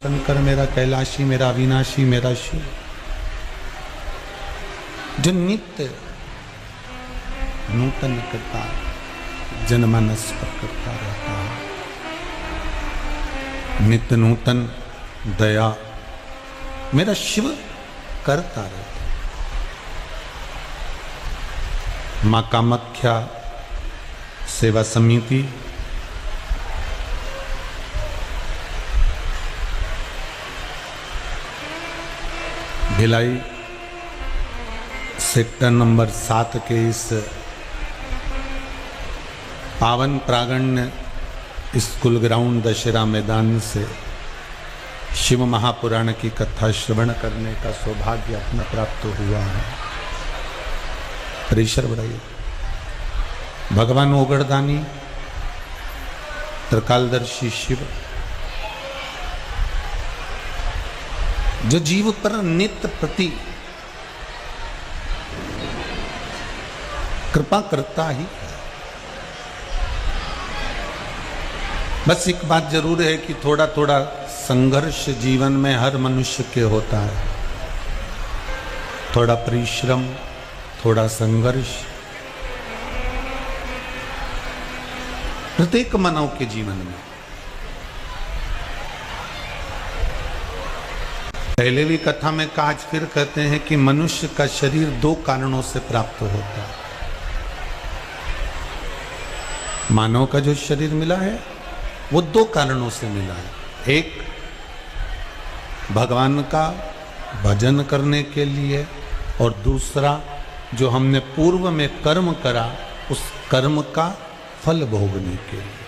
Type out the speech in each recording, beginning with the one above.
शंकर मेरा कैलाशी, मेरा अविनाशी, मेरा शिव, जो नित्य नूतन करता जनमानस पर करता रहता है, नित्य नूतन दया मेरा शिव करता रहता है। मां कामाख्या सेवा समिति भिलाई सेक्टर नंबर 7 के इस पावन प्रांगण स्कूल ग्राउंड दशहरा मैदान से शिव महापुराण की कथा श्रवण करने का सौभाग्य अपना प्राप्त हुआ है। परिसर बढ़ाइए। भगवान ओगड़दानी त्रिकालदर्शी शिव जो जीव पर नित्य प्रति कृपा करता ही है। बस एक बात जरूर है कि थोड़ा थोड़ा संघर्ष जीवन में हर मनुष्य के होता है। थोड़ा परिश्रम, थोड़ा संघर्ष प्रत्येक मानव के जीवन में। पहले भी कथा में कहा, आज फिर कहते हैं कि मनुष्य का शरीर 2 कारणों से प्राप्त होता है। मानव का जो शरीर मिला है वो 2 कारणों से मिला है। एक भगवान का भजन करने के लिए, और दूसरा जो हमने पूर्व में कर्म करा उस कर्म का फल भोगने के लिए।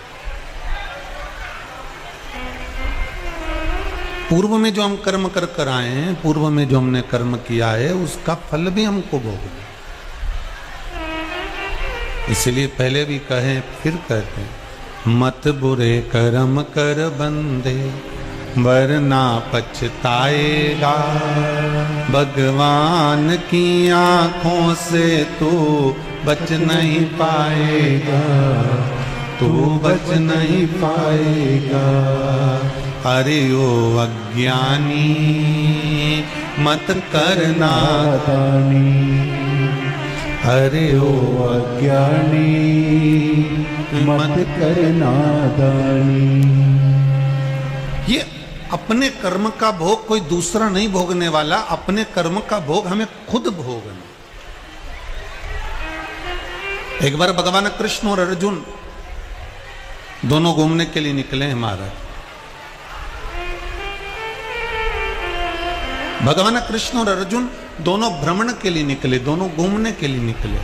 पूर्व में जो हम कर्म कर आए हैं, पूर्व में जो हमने कर्म किया है उसका फल भी हमको भोगना। इसलिए पहले भी कहे फिर कहते हैं, मत बुरे कर्म कर बंदे वरना पछताएगा, भगवान की आंखों से तू बच नहीं पाएगा, तू बच नहीं पाएगा। अरे ओ अज्ञानी मत करना दानी, अरे ओ अज्ञानी मत करना दानी। ये अपने कर्म का भोग कोई दूसरा नहीं भोगने वाला, अपने कर्म का भोग हमें खुद भोगना। एक बार भगवान कृष्ण और अर्जुन दोनों घूमने के लिए निकले हैं महाराज। भगवान कृष्ण और अर्जुन दोनों भ्रमण के लिए निकले, दोनों घूमने के लिए निकले।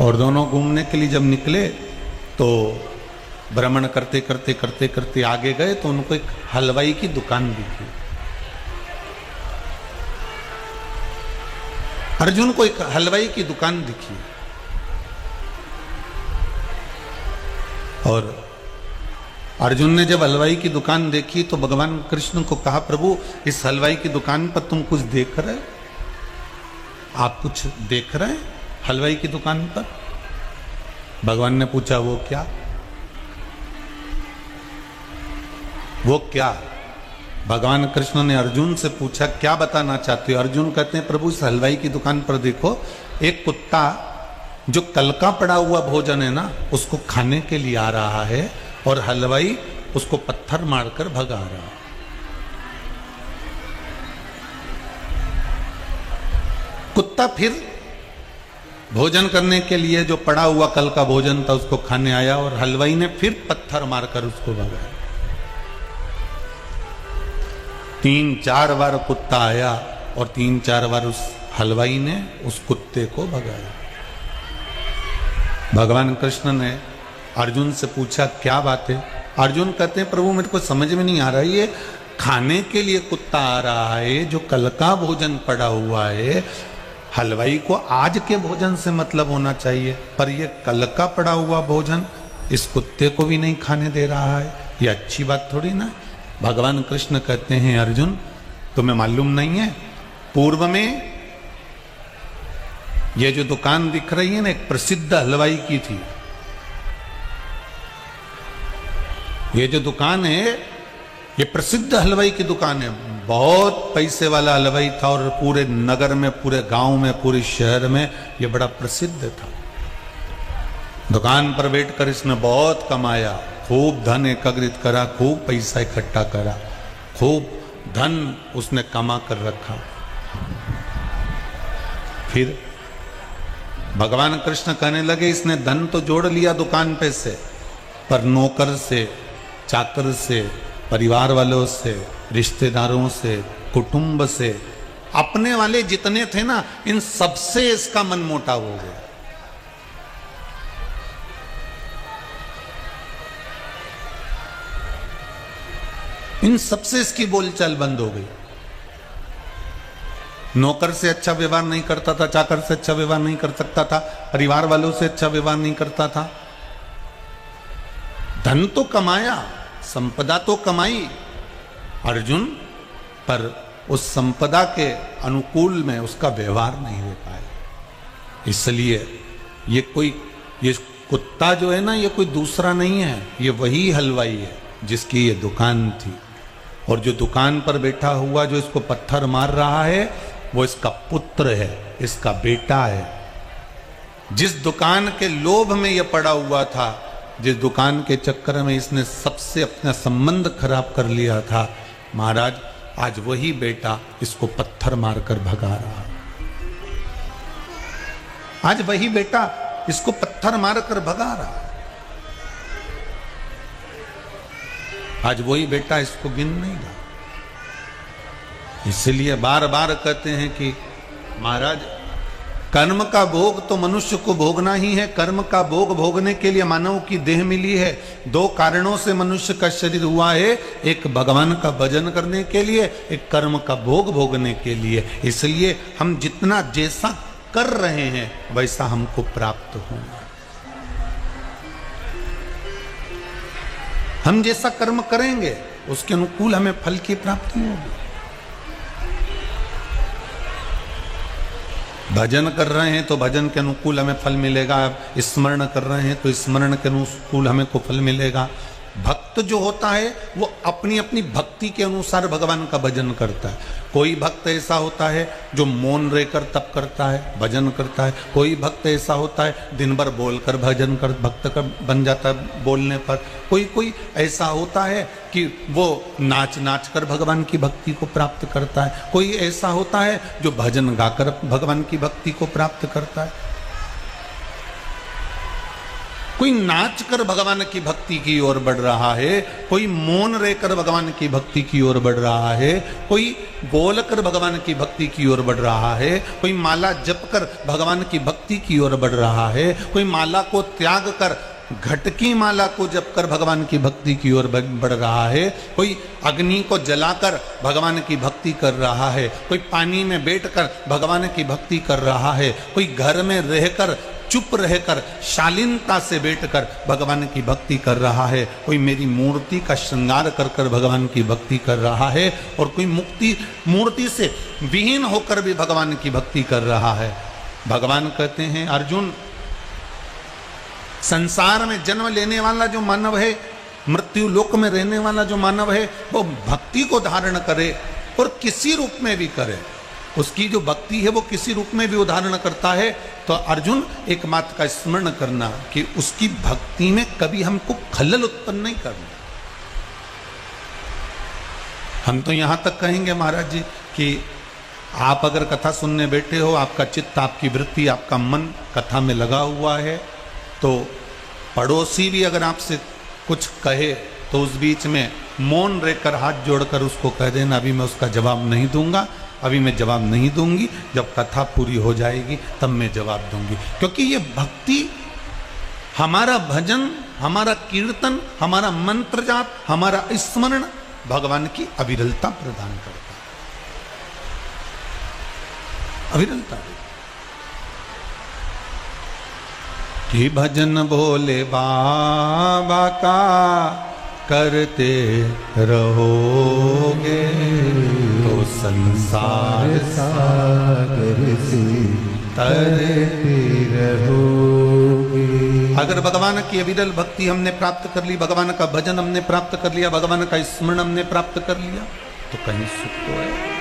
और दोनों घूमने के लिए जब निकले तो भ्रमण करते करते करते करते आगे गए तो उनको एक हलवाई की दुकान दिखी। अर्जुन को एक हलवाई की दुकान दिखी और अर्जुन ने जब हलवाई की दुकान देखी तो भगवान कृष्ण को कहा, प्रभु इस हलवाई की दुकान पर तुम कुछ देख रहे, आप कुछ देख रहे हैं हलवाई की दुकान पर? भगवान ने पूछा, वो क्या? वो क्या? भगवान कृष्ण ने अर्जुन से पूछा, क्या बताना चाहते हो? अर्जुन कहते हैं, प्रभु इस हलवाई की दुकान पर देखो, एक कुत्ता जो कल का पड़ा हुआ भोजन है ना उसको खाने के लिए आ रहा है और हलवाई उसको पत्थर मारकर भगा रहा है। कुत्ता फिर भोजन करने के लिए जो पड़ा हुआ कल का भोजन था उसको खाने आया और हलवाई ने फिर पत्थर मारकर उसको भगाया। 3-4 बार कुत्ता आया और 3-4 बार उस हलवाई ने उस कुत्ते को भगाया। भगवान कृष्ण ने अर्जुन से पूछा, क्या बात है? अर्जुन कहते हैं, प्रभु मेरे को समझ में नहीं आ रहा, ये खाने के लिए कुत्ता आ रहा है जो कल का भोजन पड़ा हुआ है, हलवाई को आज के भोजन से मतलब होना चाहिए, पर ये कल का पड़ा हुआ भोजन इस कुत्ते को भी नहीं खाने दे रहा है, ये अच्छी बात थोड़ी ना। भगवान कृष्ण कहते हैं, अर्जुन तुम्हें मालूम नहीं है, पूर्व में ये जो दुकान दिख रही है ना एक प्रसिद्ध हलवाई की थी। ये जो दुकान है ये प्रसिद्ध हलवाई की दुकान है, बहुत पैसे वाला हलवाई था और पूरे नगर में, पूरे गांव में, पूरे शहर में ये बड़ा प्रसिद्ध था। दुकान पर बैठकर इसने बहुत कमाया, खूब धन एकत्रित करा, खूब पैसा इकट्ठा करा, खूब धन उसने कमा कर रखा। फिर भगवान कृष्ण कहने लगे इसने धन तो जोड़ लिया दुकान पे से, पर नौकर से, चाकर से, परिवार वालों से, रिश्तेदारों से, कुटुंब से, अपने वाले जितने थे ना, इन सबसे इसका मन मोटाव हो गया। इन सबसे इसकी बोलचाल बंद हो गई। नौकर से अच्छा व्यवहार नहीं करता था, चाकर से अच्छा व्यवहार नहीं कर सकता था, परिवार वालों से अच्छा व्यवहार नहीं करता था। धन तो कमाया, संपदा तो कमाई अर्जुन, पर उस संपदा के अनुकूल में उसका व्यवहार नहीं हो पाया। इसलिए ये कुत्ता जो है ना, ये कोई दूसरा नहीं है, ये वही हलवाई है जिसकी ये दुकान थी। और जो दुकान पर बैठा हुआ जो इसको पत्थर मार रहा है, वो इसका पुत्र है, इसका बेटा है। जिस दुकान के लोभ में यह पड़ा हुआ था, जिस दुकान के चक्कर में इसने सबसे अपना संबंध खराब कर लिया था, महाराज आज वही बेटा इसको पत्थर मारकर भगा रहा है। आज वही बेटा इसको पत्थर मारकर भगा रहा है। आज वही बेटा इसको गिन नहीं रहा। इसलिए बार बार कहते हैं कि महाराज कर्म का भोग तो मनुष्य को भोगना ही है। कर्म का भोग भोगने के लिए मानव की देह मिली है। दो कारणों से मनुष्य का शरीर हुआ है, एक भगवान का भजन करने के लिए, एक कर्म का भोग भोगने के लिए। इसलिए हम जितना जैसा कर रहे हैं वैसा हमको प्राप्त होगा। हम जैसा कर्म करेंगे उसके अनुकूल हमें फल की प्राप्ति होगी। भजन कर रहे हैं तो भजन के अनुकूल हमें फल मिलेगा। स्मरण कर रहे हैं तो स्मरण के अनुकूल हमें को फल मिलेगा। भक्त जो होता है वो अपनी अपनी भक्ति के अनुसार भगवान का भजन करता है। कोई भक्त ऐसा होता है जो मौन रहकर तप करता है, भजन करता है। कोई भक्त ऐसा होता है दिन भर बोलकर भजन कर भक्त का बन जाता है बोलने पर। कोई ऐसा होता है कि वो नाच नाच कर भगवान की भक्ति को प्राप्त करता है। कोई ऐसा होता है जो भजन गाकर भगवान की भक्ति को प्राप्त करता है। कोई नाच कर भगवान की भक्ति की ओर बढ़ रहा है, कोई मौन रहकर भगवान की भक्ति की ओर बढ़ रहा है, कोई बोलकर भगवान की भक्ति की ओर बढ़ रहा है, कोई माला जप कर भगवान की भक्ति की ओर बढ़ रहा है, कोई माला को त्याग कर घटकी माला को जप कर भगवान की भक्ति की ओर बढ़ रहा है, कोई अग्नि को जलाकर भगवान की भक्ति कर रहा है, कोई पानी में बैठकर भगवान की भक्ति कर रहा है, कोई घर में रहकर चुप रहकर शालीनता से बैठकर भगवान की भक्ति कर रहा है, कोई मेरी मूर्ति का श्रृंगार कर कर भगवान की भक्ति कर रहा है, और कोई मूर्ति से विहीन होकर भी भगवान की भक्ति कर रहा है। भगवान कहते हैं अर्जुन, संसार में जन्म लेने वाला जो मानव है, मृत्यु लोक में रहने वाला जो मानव है, वो भक्ति को धारण करे और किसी रूप में भी करे। उसकी जो भक्ति है वो किसी रूप में भी उदाहरण करता है। तो अर्जुन एक बात का स्मरण करना कि उसकी भक्ति में कभी हमको खलल उत्पन्न नहीं करना। हम तो यहां तक कहेंगे महाराज जी कि आप अगर कथा सुनने बैठे हो, आपका चित्त, आपकी वृत्ति, आपका मन कथा में लगा हुआ है, तो पड़ोसी भी अगर आपसे कुछ कहे तो उस बीच में मौन रहकर हाथ जोड़कर उसको कह देना, अभी मैं उसका जवाब नहीं दूंगा, अभी मैं जवाब नहीं दूंगी, जब कथा पूरी हो जाएगी तब मैं जवाब दूंगी। क्योंकि ये भक्ति, हमारा भजन, हमारा कीर्तन, हमारा मंत्र जाप, हमारा स्मरण भगवान की अविरलता प्रदान करता है। अविरलता कि भजन भोले बाबा का करते रहोगे तो संसार सागर से तरते रहोगे। अगर भगवान की अविरल भक्ति हमने प्राप्त कर ली, भगवान का भजन हमने प्राप्त कर लिया, भगवान का स्मरण हमने प्राप्त कर लिया, तो कहीं सुख तो है।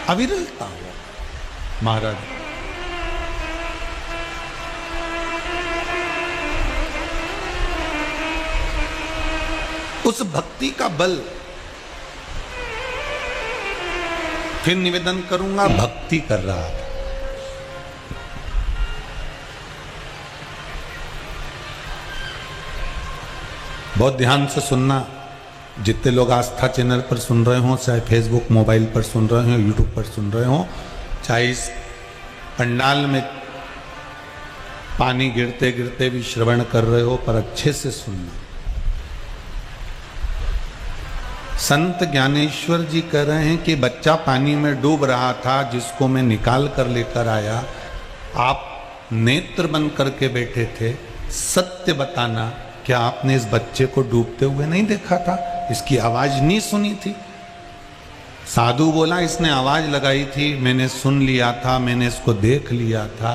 अविरलता हो महाराज। उस भक्ति का बल, फिर निवेदन करूंगा, भक्ति कर रहा था। बहुत ध्यान से सुनना, जितने लोग आस्था चैनल पर सुन रहे हो, चाहे फेसबुक मोबाइल पर सुन रहे हो, यूट्यूब पर सुन रहे हो, चाहे इस पंडाल में पानी गिरते गिरते भी श्रवण कर रहे हो, पर अच्छे से सुनना। संत ज्ञानेश्वर जी कह रहे हैं कि बच्चा पानी में डूब रहा था, जिसको मैं निकाल कर लेकर आया। आप नेत्र बंद करके बैठे थे, सत्य बताना, क्या आपने इस बच्चे को डूबते हुए नहीं देखा था? इसकी आवाज नहीं सुनी थी? साधु बोला इसने आवाज लगाई थी, मैंने सुन लिया था, मैंने इसको देख लिया था,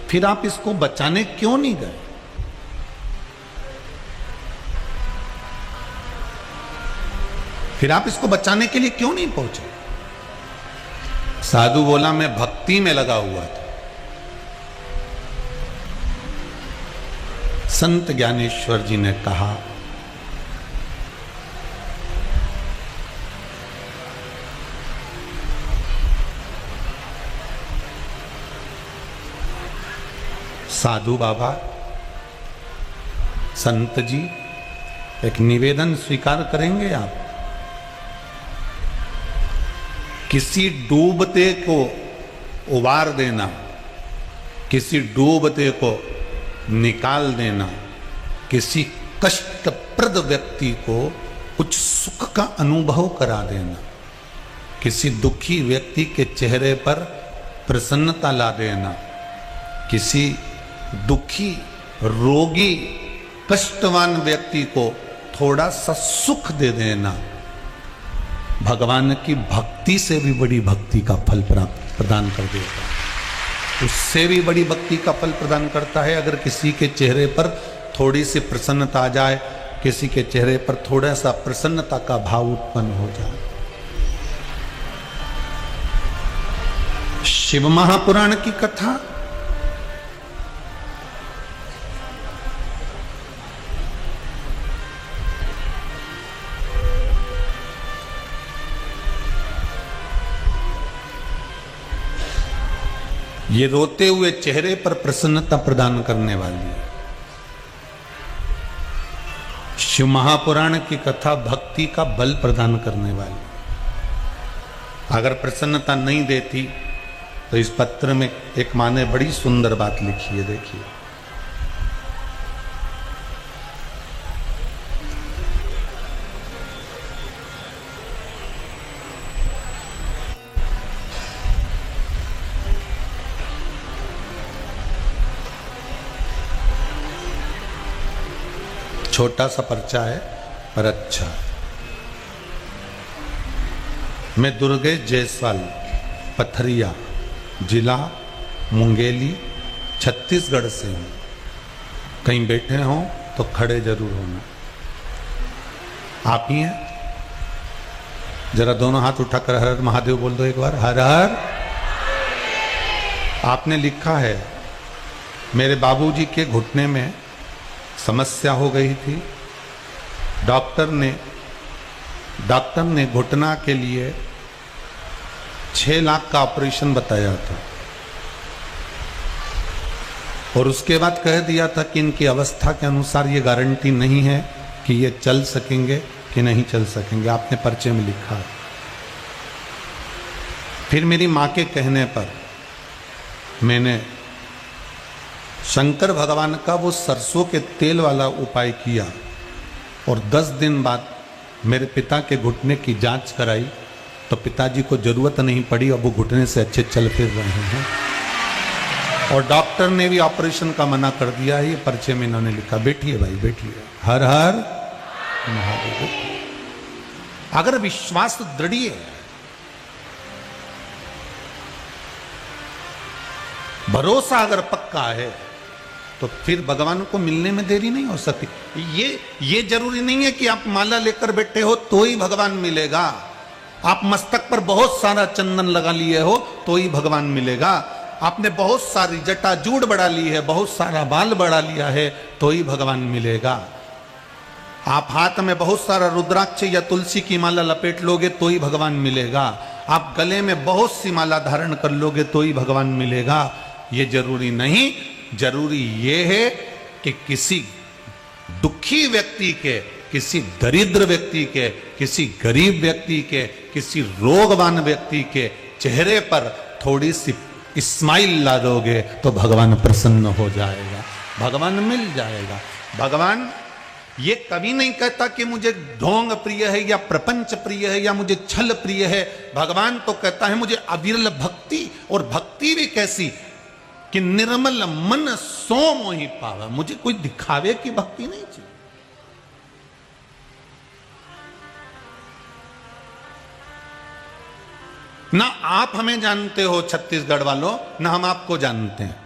फिर आप इसको बचाने क्यों नहीं गए? फिर आप इसको बचाने के लिए क्यों नहीं पहुंचे? साधु बोला मैं भक्ति में लगा हुआ था। संत ज्ञानेश्वर जी ने कहा, साधु बाबा, संत जी, एक निवेदन स्वीकार करेंगे आप? किसी डूबते को उबार देना, किसी डूबते को निकाल देना, किसी कष्टप्रद व्यक्ति को कुछ सुख का अनुभव करा देना, किसी दुखी व्यक्ति के चेहरे पर प्रसन्नता ला देना, किसी दुखी रोगी कष्टवान व्यक्ति को थोड़ा सा सुख दे देना, भगवान की भक्ति से भी बड़ी भक्ति का फल प्रदान कर देगा। उससे भी बड़ी भक्ति का फल प्रदान करता है अगर किसी के चेहरे पर थोड़ी सी प्रसन्नता आ जाए, किसी के चेहरे पर थोड़ा सा प्रसन्नता का भाव उत्पन्न हो जाए। शिव महापुराण की कथा, ये रोते हुए चेहरे पर प्रसन्नता प्रदान करने वाली है। शिव महापुराण की कथा भक्ति का बल प्रदान करने वाली। अगर प्रसन्नता नहीं देती तो इस पत्र में एक माँ ने बड़ी सुंदर बात लिखी है, देखिए। छोटा सा पर्चा है पर अच्छा। मैं दुर्गेश जायसवाल, पथरिया, जिला मुंगेली, छत्तीसगढ़ से हूँ। कहीं बैठे हों तो खड़े जरूर होना। आप ही हैं? जरा दोनों हाथ उठाकर हर हर महादेव बोल दो एक बार। हर हर। आपने लिखा है मेरे बाबूजी के घुटने में समस्या हो गई थी। डॉक्टर ने घुटना के लिए 6 लाख का ऑपरेशन बताया था और उसके बाद कह दिया था कि इनकी अवस्था के अनुसार ये गारंटी नहीं है कि ये चल सकेंगे कि नहीं चल सकेंगे। आपने पर्चे में लिखा। फिर मेरी माँ के कहने पर मैंने शंकर भगवान का वो सरसों के तेल वाला उपाय किया और 10 दिन बाद मेरे पिता के घुटने की जांच कराई तो पिताजी को जरूरत नहीं पड़ी, अब वो घुटने से अच्छे चल फिर रहे हैं। और डॉक्टर ने भी ऑपरेशन का मना कर दिया है। ये पर्चे में इन्होंने लिखा। बैठिए भाई, बैठिए। हर हर महादेव। अगर विश्वास दृढ़ है भरोसा अगर पक्का है तो फिर भगवान को मिलने में देरी नहीं हो सकती। ये जरूरी नहीं है कि आप माला लेकर बैठे हो तो ही भगवान मिलेगा, आप मस्तक पर बहुत सारा चंदन लगा लिए हो तो ही भगवान मिलेगा, आपने बहुत सारी जटा जूड़ बढ़ा ली है, बहुत सारा बाल बढ़ा लिया है तो ही भगवान मिलेगा, आप हाथ में बहुत सारा रुद्राक्ष या तुलसी की माला लपेट लोगे तो ही भगवान मिलेगा, आप गले में बहुत सी माला धारण कर लोगे तो ही भगवान मिलेगा। ये जरूरी नहीं, जरूरी ये है कि किसी दुखी व्यक्ति के, किसी दरिद्र व्यक्ति के, किसी गरीब व्यक्ति के, किसी रोगवान व्यक्ति के चेहरे पर थोड़ी सी स्माइल ला दोगे तो भगवान प्रसन्न हो जाएगा, भगवान मिल जाएगा। भगवान ये कभी नहीं कहता कि मुझे ढोंग प्रिय है या प्रपंच प्रिय है या मुझे छल प्रिय है। भगवान तो कहता है मुझे अविरल भक्ति, और भक्ति भी कैसी कि निर्मल मन सो मोहि पावा। मुझे कोई दिखावे की भक्ति नहीं चाहिए। ना आप हमें जानते हो छत्तीसगढ़ वालों, ना हम आपको जानते हैं,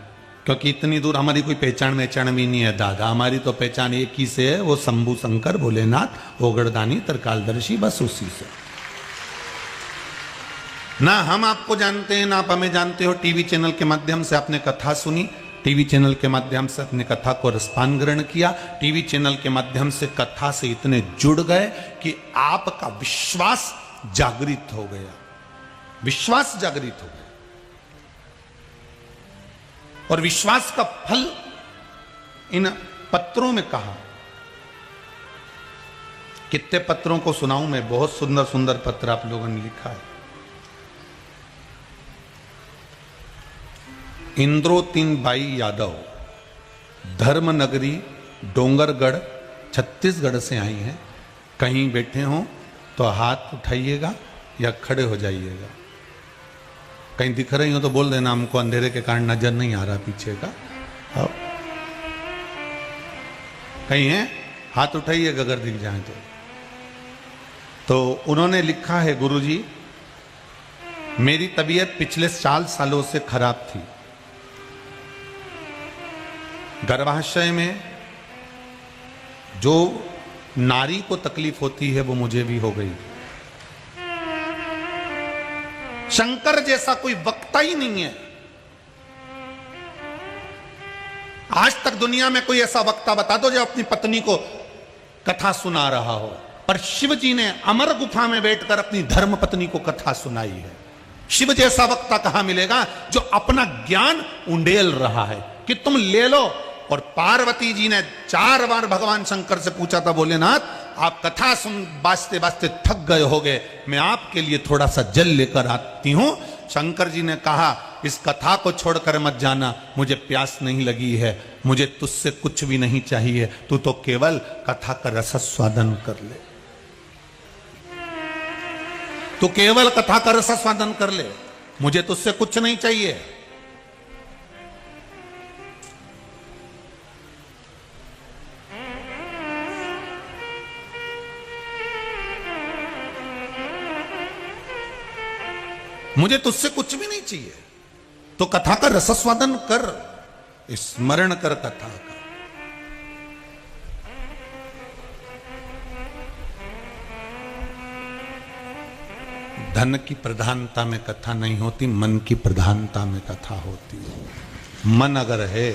क्योंकि इतनी दूर हमारी कोई पहचान भी नहीं है दादा। हमारी तो पहचान एक ही से है, वो शंभू शंकर भोलेनाथ ओगड़दानी तरकालदर्शी, बस उसी से। ना हम आपको जानते हैं ना आप हमें जानते हो। टीवी चैनल के माध्यम से आपने कथा सुनी, टीवी चैनल के माध्यम से अपने कथा को रसपान ग्रहण किया, टीवी चैनल के माध्यम से कथा से इतने जुड़ गए कि आपका विश्वास जागृत हो गया, विश्वास जागृत हो गया। और विश्वास का फल इन पत्रों में कहा। कितने पत्रों को सुनाऊं मैं, बहुत सुंदर सुंदर पत्र आप लोगों ने लिखा है। इंद्रोतीन बाई यादव धर्मनगरी डोंगरगढ़ छत्तीसगढ़ से आई हैं। कहीं बैठे हों तो हाथ उठाइएगा या खड़े हो जाइएगा। कहीं दिख रही हो तो बोल देना, हमको अंधेरे के कारण नजर नहीं आ रहा पीछे का। कहीं है, हाथ उठाइएगा अगर दिख जाए तो उन्होंने लिखा है, गुरुजी मेरी तबीयत पिछले 4 सालों से खराब थी। गर्भाशय में जो नारी को तकलीफ होती है वो मुझे भी हो गई। शंकर जैसा कोई वक्ता ही नहीं है। आज तक दुनिया में कोई ऐसा वक्ता बता दो जो अपनी पत्नी को कथा सुना रहा हो, पर शिव जी ने अमर गुफा में बैठकर अपनी धर्म पत्नी को कथा सुनाई है। शिव जैसा वक्ता कहां मिलेगा जो अपना ज्ञान उंडेल रहा है कि तुम ले लो। और पार्वती जी ने 4 बार भगवान शंकर से पूछा था, भोलेनाथ आप कथा सुन बाजते बाजते थक गए होगे, मैं आपके लिए थोड़ा सा जल लेकर आती हूं। शंकर जी ने कहा इस कथा को छोड़कर मत जाना, मुझे प्यास नहीं लगी है, मुझे तुझसे कुछ भी नहीं चाहिए, तू तो केवल कथा का रसस्वादन कर ले, तू केवल कथा का रसस्वादन कर ले, मुझे तुझसे कुछ नहीं चाहिए। मुझे तुझसे कुछ भी नहीं चाहिए, तो कथा का रसस्वादन कर, स्मरण कर कथा का। धन की प्रधानता में कथा नहीं होती, मन की प्रधानता में कथा होती है। मन अगर है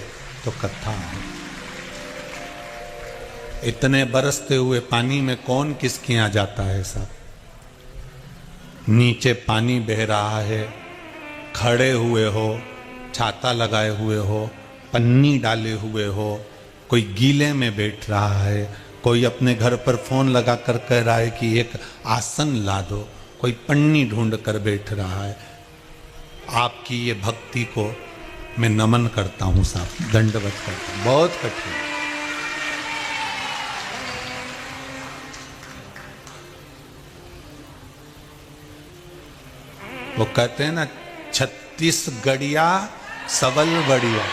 तो कथा है। इतने बरसते हुए पानी में कौन किसके यहां जाता है साहब? नीचे पानी बह रहा है, खड़े हुए हो, छाता लगाए हुए हो, पन्नी डाले हुए हो, कोई गीले में बैठ रहा है, कोई अपने घर पर फोन लगा कर कह रहा है कि एक आसन ला दो, कोई पन्नी ढूंढ कर बैठ रहा है। आपकी ये भक्ति को मैं नमन करता हूँ साहब, दंडवत करता हूँ। बहुत कठिन। वो कहते हैं ना 36 गड़िया सबल बढ़िया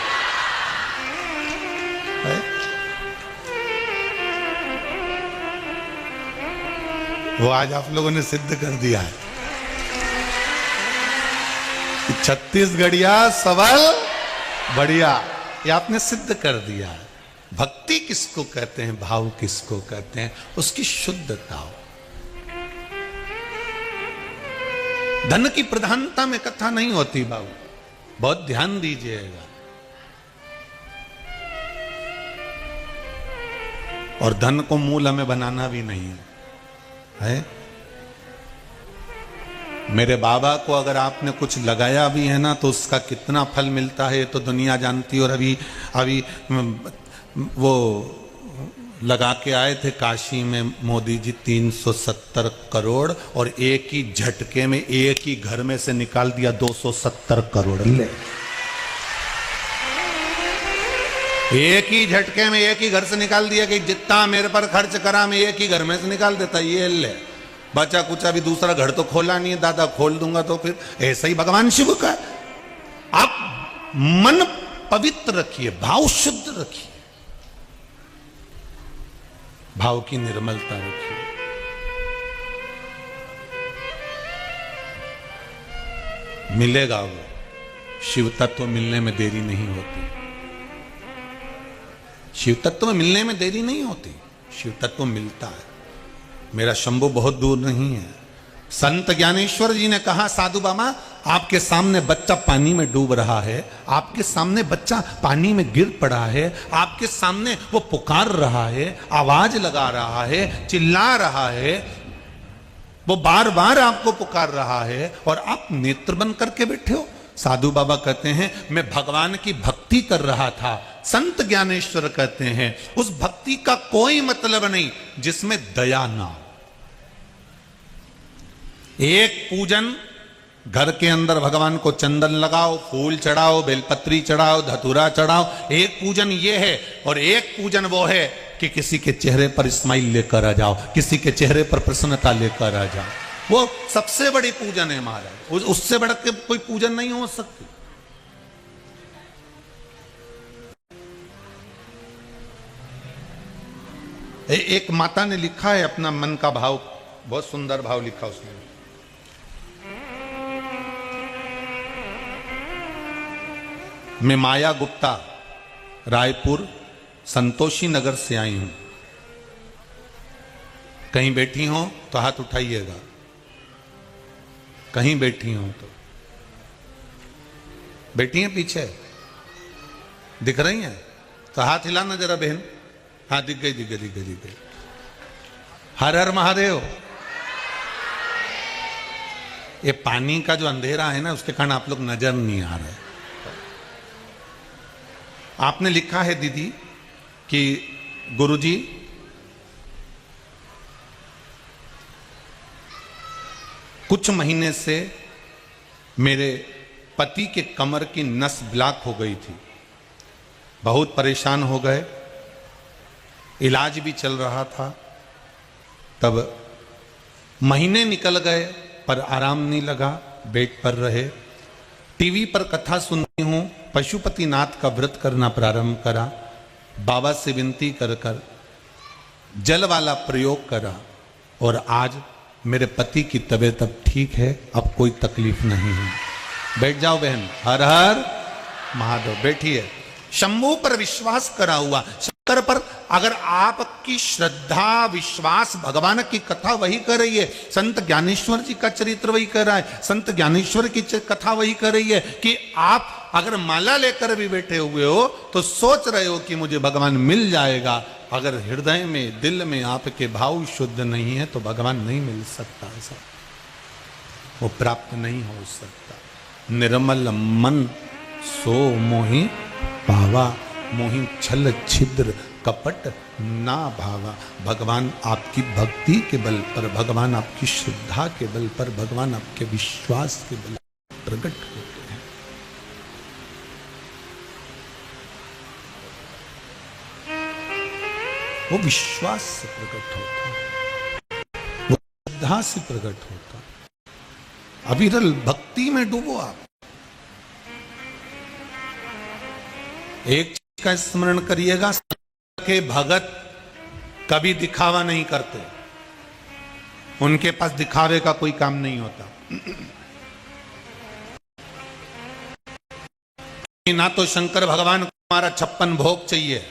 है? वो आज आप लोगों ने सिद्ध कर दिया है। 36 गड़िया सबल बढ़िया, ये आपने सिद्ध कर दिया। भक्ति किसको कहते हैं, भाव किसको कहते हैं, उसकी शुद्धता हो। धन की प्रधानता में कथा नहीं होती बाबू, बहुत ध्यान दीजिएगा। और धन को मूल हमें बनाना भी नहीं है। मेरे बाबा को अगर आपने कुछ लगाया भी है ना, तो उसका कितना फल मिलता है तो दुनिया जानती। और अभी वो लगा के आए थे काशी में मोदी जी 370 करोड़, और एक ही झटके में एक ही घर में से निकाल दिया 270 करोड़। ले, एक ही झटके में एक ही घर से निकाल दिया कि जितना मेरे पर खर्च करा मैं एक ही घर में से निकाल देता। ये ले, बचा कुचा भी दूसरा घर तो खोला नहीं है, दादा खोल दूंगा तो फिर ऐसा ही भगवान शिव का। आप मन पवित्र रखिए, भाव शुद्ध रखिए, भाव की निर्मलता रखिए। मिलेगा वो शिव तत्व, मिलने में देरी नहीं होती। शिव तत्व में मिलने में देरी नहीं होती, शिव तत्व मिलता है। मेरा शंभु बहुत दूर नहीं है। संत ज्ञानेश्वर जी ने कहा, साधु बाबा आपके सामने बच्चा पानी में डूब रहा है, आपके सामने बच्चा पानी में गिर पड़ा है, आपके सामने वो पुकार रहा है, आवाज लगा रहा है, चिल्ला रहा है, वो बार बार आपको पुकार रहा है और आप नेत्र बंद करके बैठे हो। साधु बाबा कहते हैं मैं भगवान की भक्ति कर रहा था। संत ज्ञानेश्वर कहते हैं उस भक्ति का कोई मतलब नहीं जिसमें दया ना हो। एक पूजन, घर के अंदर भगवान को चंदन लगाओ, फूल चढ़ाओ, बेलपत्री चढ़ाओ, धतूरा चढ़ाओ, एक पूजन ये है। और एक पूजन वो है कि किसी के चेहरे पर स्माइल लेकर आ जाओ, किसी के चेहरे पर प्रसन्नता लेकर आ जाओ। वो सबसे बड़ी पूजन है महाराज, उससे बढ़ के कोई पूजन नहीं हो सकती। एक माता ने लिखा है अपना मन का भाव, बहुत सुंदर भाव लिखा उसने। मैं माया गुप्ता, रायपुर संतोषी नगर से आई हूं। कहीं बैठी हो तो हाथ उठाइएगा, कहीं बैठी हो तो। बैठी हैं पीछे, दिख रही हैं तो हाथ हिलाना जरा बहन। हाँ दिख गई, दिख गई, दिख गई, दिख गई। हर हर महादेव। ये पानी का जो अंधेरा है ना, उसके कारण आप लोग नजर नहीं आ रहे। आपने लिखा है दीदी कि गुरुजी कुछ महीने से मेरे पति के कमर की नस ब्लॉक हो गई थी, बहुत परेशान हो गए, इलाज भी चल रहा था। तब महीने निकल गए पर आराम नहीं लगा, बेड पर रहे। टीवी पर कथा सुनती हूं, पशुपतिनाथ का व्रत करना प्रारंभ करा, बाबा से विनती कर कर जल वाला प्रयोग करा और आज मेरे पति की तबीयत अब ठीक है, अब कोई तकलीफ नहीं है। बैठ जाओ बहन। हर हर महादेव। बैठिए। शंभू पर विश्वास करा हुआ, शंकर पर अगर आपकी श्रद्धा विश्वास, भगवान की कथा वही कर रही है, संत ज्ञानेश्वर जी का चरित्र वही कर रहा है, संत ज्ञानेश्वर की कथा वही कर रही है कि आप अगर माला लेकर भी बैठे हुए हो तो सोच रहे हो कि मुझे भगवान मिल जाएगा। अगर हृदय में, दिल में आपके भाव शुद्ध नहीं है तो भगवान नहीं मिल सकता, ऐसा वो प्राप्त नहीं हो सकता। निर्मल मन सो मोहि पावा, मोहि छल छिद्र कपट ना भावा। भगवान आपकी भक्ति के बल पर, भगवान आपकी श्रद्धा के बल पर, भगवान आपके विश्वास के बल पर प्रकट होते हैं। वो विश्वास से प्रकट होता है, वो श्रद्धा से प्रकट होता है। अविरल भक्ति में डूबो आप। एक चीज का स्मरण करिएगा के भगत कभी दिखावा नहीं करते, उनके पास दिखावे का कोई काम नहीं होता। ना तो शंकर भगवान को हमारा 56 भोग चाहिए,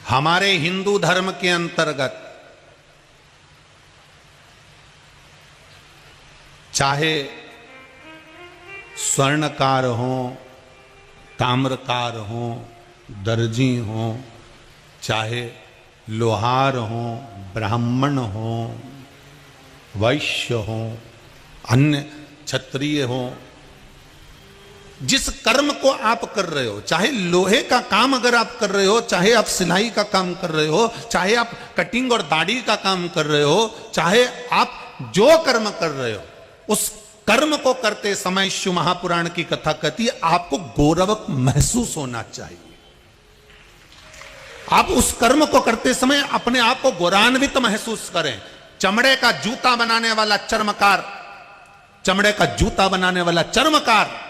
हमारे हिंदू धर्म के अंतर्गत चाहे स्वर्णकार हो, ताम्रकार हो, दर्जी हो, चाहे लोहार हो, ब्राह्मण हो, वैश्य हो, अन्य क्षत्रिय हो, जिस कर्म को आप कर रहे हो, चाहे लोहे का काम अगर आप कर रहे हो, चाहे आप सिलाई का काम कर रहे हो, चाहे आप कटिंग और दाढ़ी का काम कर रहे हो, चाहे आप जो कर्म कर रहे हो, उस कर्म को करते समय शिव महापुराण की कथा कहती है आपको गौरव महसूस होना चाहिए। आप उस कर्म को करते समय अपने आप को गौरवान्वित महसूस करें। चमड़े का जूता बनाने वाला चर्मकार, चमड़े का जूता बनाने वाला चर्मकार,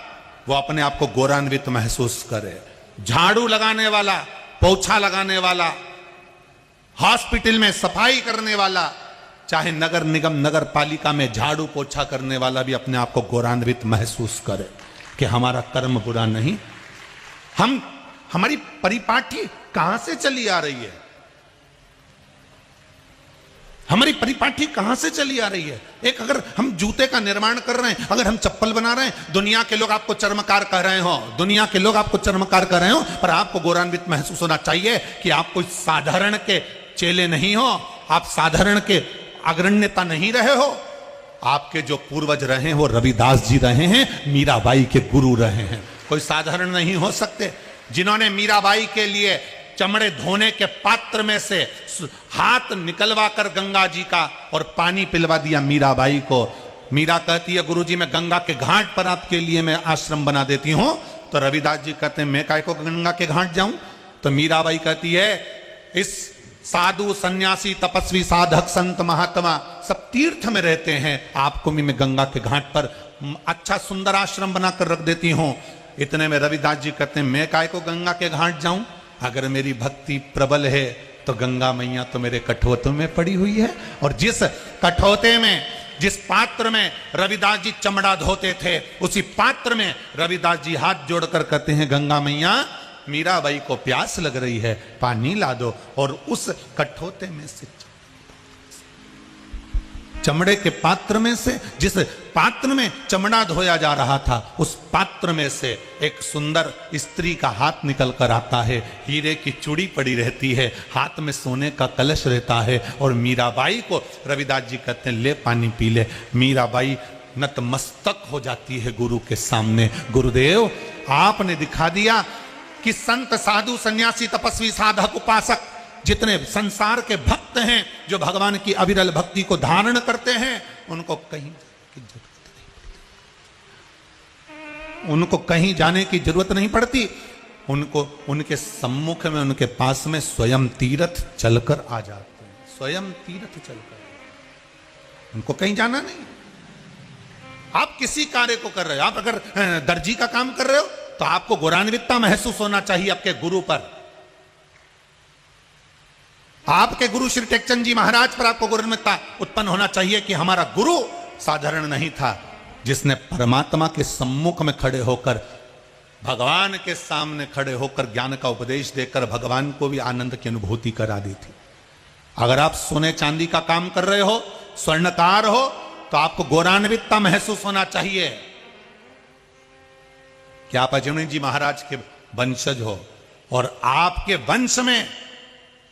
वो अपने आप को गौरवान्वित महसूस करे। झाड़ू लगाने वाला, पोछा लगाने वाला, हॉस्पिटल में सफाई करने वाला, चाहे नगर निगम नगर पालिका में झाड़ू पोछा करने वाला भी अपने आप को गौरवान्वित महसूस करे कि हमारा कर्म बुरा नहीं। हमारी परिपाटी कहां से चली आ रही है? हमारी परिपाटी कहां से चली आ रही है? एक अगर हम जूते का निर्माण कर रहे हैं, अगर हम चप्पल बना रहे हैं, दुनिया के लोग आपको चर्मकार कह रहे हो, दुनिया के लोग आपको चर्मकार कह रहे हो, पर आपको गौरवान्वित महसूस होना चाहिए कि आप कोई साधारण के चेले नहीं हो, आप साधारण के अग्रण्यता नहीं रहे हो। आपके जो पूर्वज रहे हैं वो रविदास जी रहे हैं, मीराबाई के गुरु रहे हैं, कोई साधारण नहीं हो सकते। जिन्होंने मीराबाई के लिए चमड़े धोने के पात्र में से हाथ निकलवा कर गंगा जी का और पानी पिलवा दिया मीराबाई को। मीरा कहती है गुरुजी मैं गंगा के घाट पर आपके लिए मैं आश्रम बना देती हूं। तो रविदास जी कहते हैं मैं काय को गंगा के घाट जाऊं? तो मीराबाई कहती है इस साधु सन्यासी तपस्वी साधक संत महात्मा सब तीर्थ में रहते हैं, आपको भी मैं गंगा के घाट पर अच्छा सुंदर आश्रम बनाकर रख देती हूं। इतने में रविदास जी कहते हैं मैं काय को गंगा के घाट जाऊं? अगर मेरी भक्ति प्रबल है तो गंगा मैया तो मेरे कठौते में पड़ी हुई है, और जिस कठौते में जिस पात्र में रविदास जी चमड़ा धोते थे, उसी पात्र में रविदास जी हाथ जोड़कर कहते हैं, गंगा मैया मीराबाई को प्यास लग रही है, पानी ला दो। और उस कठोते में से, चमड़े के पात्र में से, जिस पात्र में चमड़ा धोया जा रहा था, उस पात्र में से एक सुंदर स्त्री का हाथ निकल कर आता है। हीरे की चूड़ी पड़ी रहती है, हाथ में सोने का कलश रहता है। और मीराबाई को रविदास जी कहते हैं, ले पानी पी ले। मीराबाई नतमस्तक हो जाती है गुरु के सामने। गुरुदेव, आपने दिखा दिया कि संत, साधु, सन्यासी, तपस्वी, साधक, उपासक, जितने संसार के भक्त हैं जो भगवान की अविरल भक्ति को धारण करते हैं, उनको कहीं की जरूरत नहीं, उनको कहीं जाने की जरूरत नहीं पड़ती। उनको उनके सम्मुख में, उनके पास में स्वयं तीर्थ चलकर आ जाते हैं। स्वयं तीर्थ चलकर, उनको कहीं जाना नहीं। आप किसी कार्य को कर रहे हो, आप अगर दर्जी का काम कर रहे हो तो आपको गौरवान्वितता महसूस होना चाहिए आपके गुरु पर। आपके गुरु श्री टेकचंद जी महाराज पर आपको गौरवान्वितता उत्पन्न होना चाहिए कि हमारा गुरु साधारण नहीं था, जिसने परमात्मा के सम्मुख में खड़े होकर, भगवान के सामने खड़े होकर ज्ञान का उपदेश देकर भगवान को भी आनंद की अनुभूति करा दी थी। अगर आप सोने चांदी का काम कर रहे हो, स्वर्णकार हो, तो आपको गौरवान्वितता महसूस होना चाहिए कि आप अजमेर जी महाराज के वंशज हो और आपके वंश में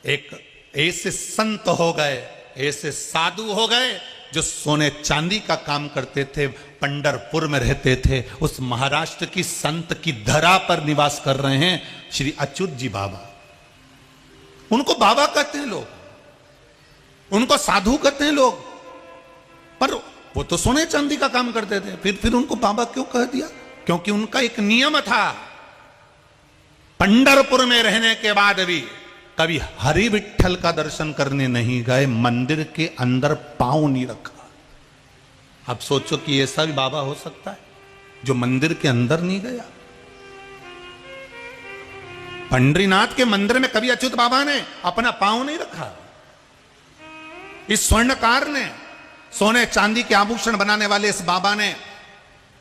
एक ऐसे संत हो गए, ऐसे साधु हो गए जो सोने चांदी का काम करते थे, पंढरपुर में रहते थे, उस महाराष्ट्र की संत की धरा पर निवास कर रहे हैं श्री अच्युत जी बाबा। उनको बाबा कहते हैं लोग, उनको साधु कहते हैं लोग, पर वो तो सोने चांदी का काम करते थे। फिर उनको बाबा क्यों कह दिया? क्योंकि उनका एक नियम था, पंढरपुर में रहने के बाद भी कभी हरि विठल का दर्शन करने नहीं गए, मंदिर के अंदर पांव नहीं रखा। अब सोचो कि ऐसा भी बाबा हो सकता है जो मंदिर के अंदर नहीं गया। पंढरीनाथ के मंदिर में कभी अच्युत बाबा ने अपना पांव नहीं रखा। इस स्वर्णकार ने, सोने चांदी के आभूषण बनाने वाले इस बाबा ने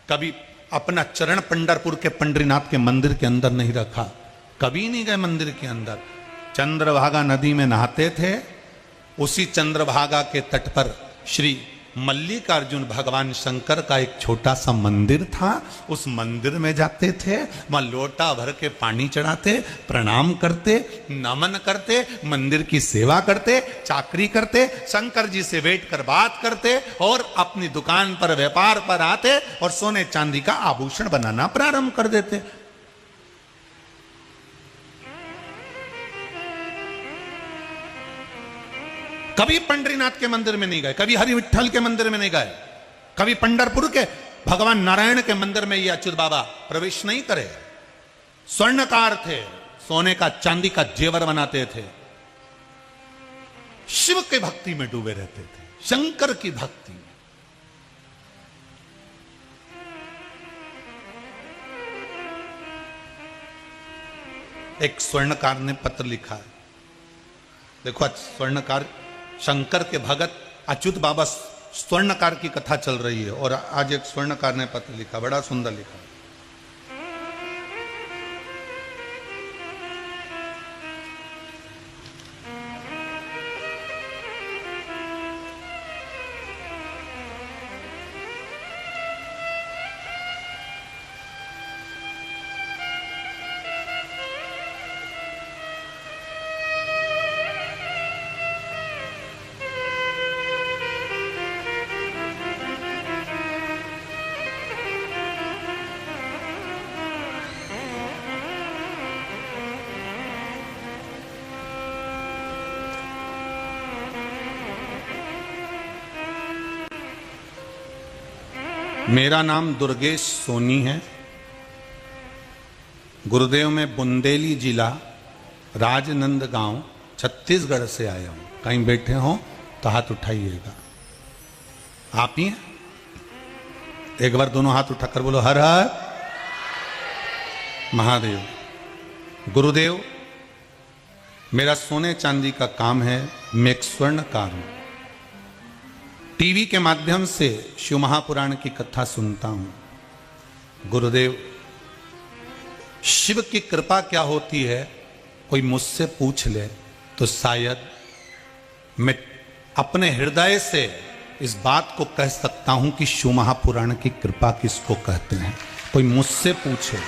कभी अपना चरण पंढरपुर के पंढरीनाथ के मंदिर के अंदर नहीं रखा। कभी नहीं गए मंदिर के अंदर। चंद्रभागा नदी में नहाते थे, उसी चंद्रभागा के तट पर श्री मल्लिकार्जुन भगवान शंकर का एक छोटा सा मंदिर था। उस मंदिर में जाते थे, वहां लोटा भर के पानी चढ़ाते, प्रणाम करते, नमन करते, मंदिर की सेवा करते, चाकरी करते, शंकर जी से बैठकर बात करते और अपनी दुकान पर व्यापार पर आते और सोने चांदी का आभूषण बनाना प्रारंभ कर देते। कभी पंढरीनाथ के मंदिर में नहीं गए, कभी हरि विठल के मंदिर में नहीं गए, कभी पंढरपुर के भगवान नारायण के मंदिर में ये अच्युत बाबा प्रवेश नहीं करे। स्वर्णकार थे, सोने का चांदी का जेवर बनाते थे, शिव के भक्ति में डूबे रहते थे, शंकर की भक्ति में। एक स्वर्णकार ने पत्र लिखा है, देखो स्वर्णकार, शंकर के भगत अच्युत बाबा स्वर्णकार की कथा चल रही है और आज एक स्वर्णकार ने पत्र लिखा, बड़ा सुंदर लिखा। मेरा नाम दुर्गेश सोनी है। गुरुदेव में बुंदेली जिला राजनंदगांव छत्तीसगढ़ से आया हूँ। कहीं बैठे हो तो हाथ उठाइएगा। आप ही हैं? एक बार दोनों हाथ उठाकर बोलो हर हर महादेव। गुरुदेव, मेरा सोने चांदी का काम है, मैं एक स्वर्णकार हूँ। टीवी के माध्यम से शिव महापुराण की कथा सुनता हूं। गुरुदेव, शिव की कृपा क्या होती है कोई मुझसे पूछ ले तो शायद मैं अपने हृदय से इस बात को कह सकता हूं कि शिव महापुराण की कृपा किसको कहते हैं। कोई मुझसे पूछे।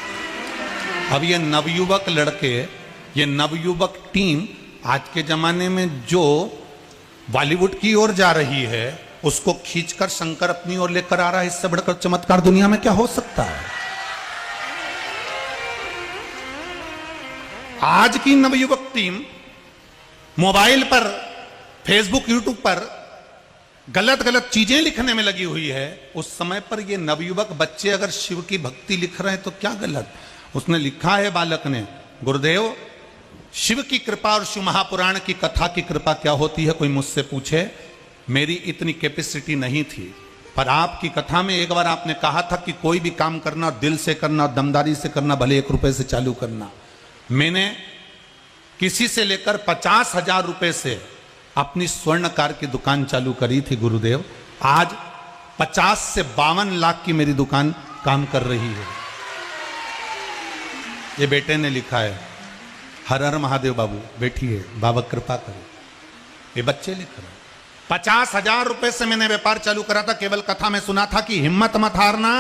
अब ये नवयुवक लड़के, ये नवयुवक टीम आज के जमाने में जो बॉलीवुड की ओर जा रही है उसको खींचकर शंकर अपनी ओर लेकर आ रहा है। इससे बढ़कर चमत्कार दुनिया में क्या हो सकता है। आज की नवयुवक टीम मोबाइल पर, फेसबुक, यूट्यूब पर गलत गलत चीजें लिखने में लगी हुई है। उस समय पर ये नवयुवक बच्चे अगर शिव की भक्ति लिख रहे हैं तो क्या गलत। उसने लिखा है बालक ने, गुरुदेव शिव की कृपा और शिव महापुराण की कथा की कृपा क्या होती है कोई मुझसे पूछे। मेरी इतनी कैपेसिटी नहीं थी, पर आपकी कथा में एक बार आपने कहा था कि कोई भी काम करना दिल से करना, दमदारी से करना, भले 1 रुपए से चालू करना। मैंने किसी से लेकर 50,000 रुपए से अपनी स्वर्णकार की दुकान चालू करी थी गुरुदेव। आज 50 से 52 लाख की मेरी दुकान काम कर रही है। ये बेटे ने लिखा है। हर हर महादेव बाबू बैठिए, बाबा कृपा करो। ये बच्चे लिख रहे हैं। 50,000 रुपए से मैंने व्यापार चालू करा था। केवल कथा में सुना था कि हिम्मत मत हारना,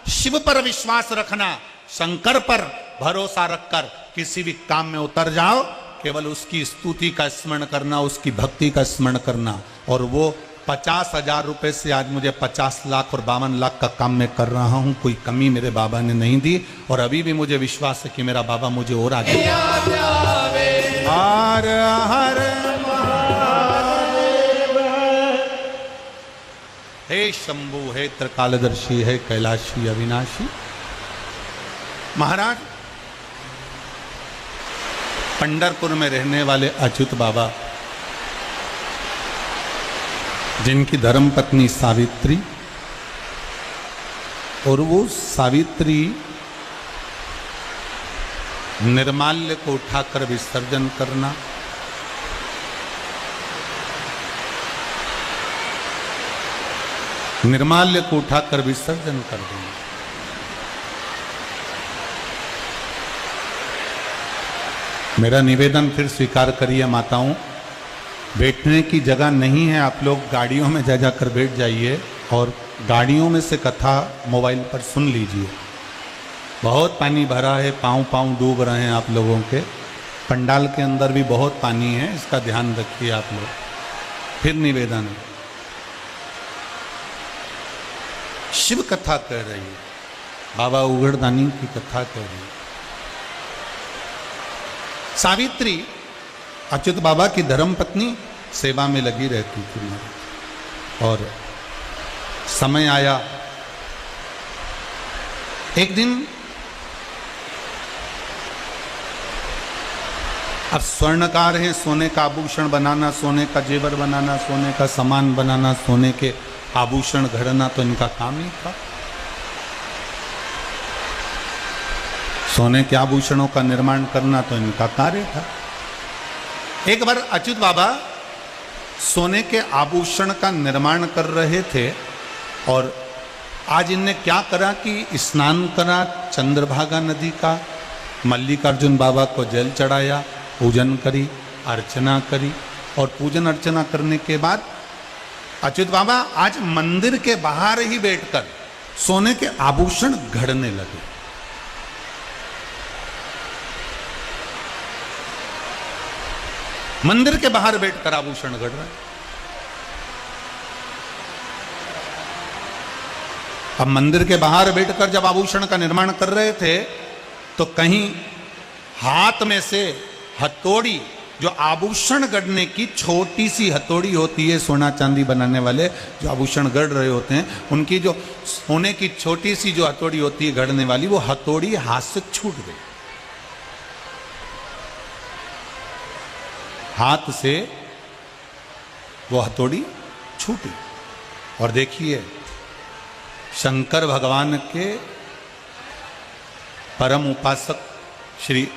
शिव पर विश्वास रखना, शंकर पर भरोसा रखकर किसी भी काम में उतर जाओ। केवल उसकी स्तुति का स्मरण करना, उसकी भक्ति का स्मरण करना। और वो 50,000 रुपए से आज मुझे 50 लाख और 52 लाख का काम मैं कर रहा हूं। कोई कमी मेरे बाबा ने नहीं दी और अभी भी मुझे विश्वास है कि मेरा बाबा मुझे और आगे। हर हर हे शंभु, हे त्रिकालदर्शी, हे कैलाशी अविनाशी। महाराज, पंढरपुर में रहने वाले अच्युत बाबा, जिनकी धर्मपत्नी सावित्री, और वो सावित्री निर्माल्य को उठाकर विसर्जन करना, निर्माल्य को उठाकर विसर्जन कर देना। मेरा निवेदन फिर स्वीकार करिए माताओं, बैठने की जगह नहीं है। आप लोग गाड़ियों में जा जाकर बैठ जाइए और गाड़ियों में से कथा मोबाइल पर सुन लीजिए। बहुत पानी भरा है, पाँव पाँव डूब रहे हैं आप लोगों के। पंडाल के अंदर भी बहुत पानी है, इसका ध्यान रखिए आप लोग। फिर निवेदन है, शिव कथा कह रही है, बाबा उगड़दानी की कथा कह रही है। सावित्री अच्युत बाबा की धर्मपत्नी सेवा में लगी रहती थी। और समय आया, एक दिन अब स्वर्णकार हैं, सोने का आभूषण बनाना, सोने का जेवर बनाना, सोने का सामान बनाना, सोने के आभूषण घड़ना तो इनका काम ही था। सोने के आभूषणों का निर्माण करना तो इनका कार्य था। एक बार अच्युत बाबा सोने के आभूषण का निर्माण कर रहे थे और आज इनने क्या करा कि स्नान करा चंद्रभागा नदी का, मल्लिकार्जुन बाबा को जल चढ़ाया, पूजन करी, अर्चना करी। और पूजन अर्चना करने के बाद अच्युत बाबा आज मंदिर के बाहर ही बैठकर सोने के आभूषण घड़ने लगे। मंदिर के बाहर बैठकर आभूषण घड़ रहे। अब मंदिर के बाहर बैठकर जब आभूषण का निर्माण कर रहे थे तो कहीं हाथ में से हथौड़ी, जो आभूषण गढ़ने की छोटी सी हथौड़ी होती है, सोना चांदी बनाने वाले जो आभूषण गढ़ रहे होते हैं, उनकी जो सोने की छोटी सी जो हथौड़ी होती है गढ़ने वाली, वो हथौड़ी हाथ से छूट गई। हाथ से वो हथौड़ी छूटी। और देखिए, शंकर भगवान के परम उपासक श्री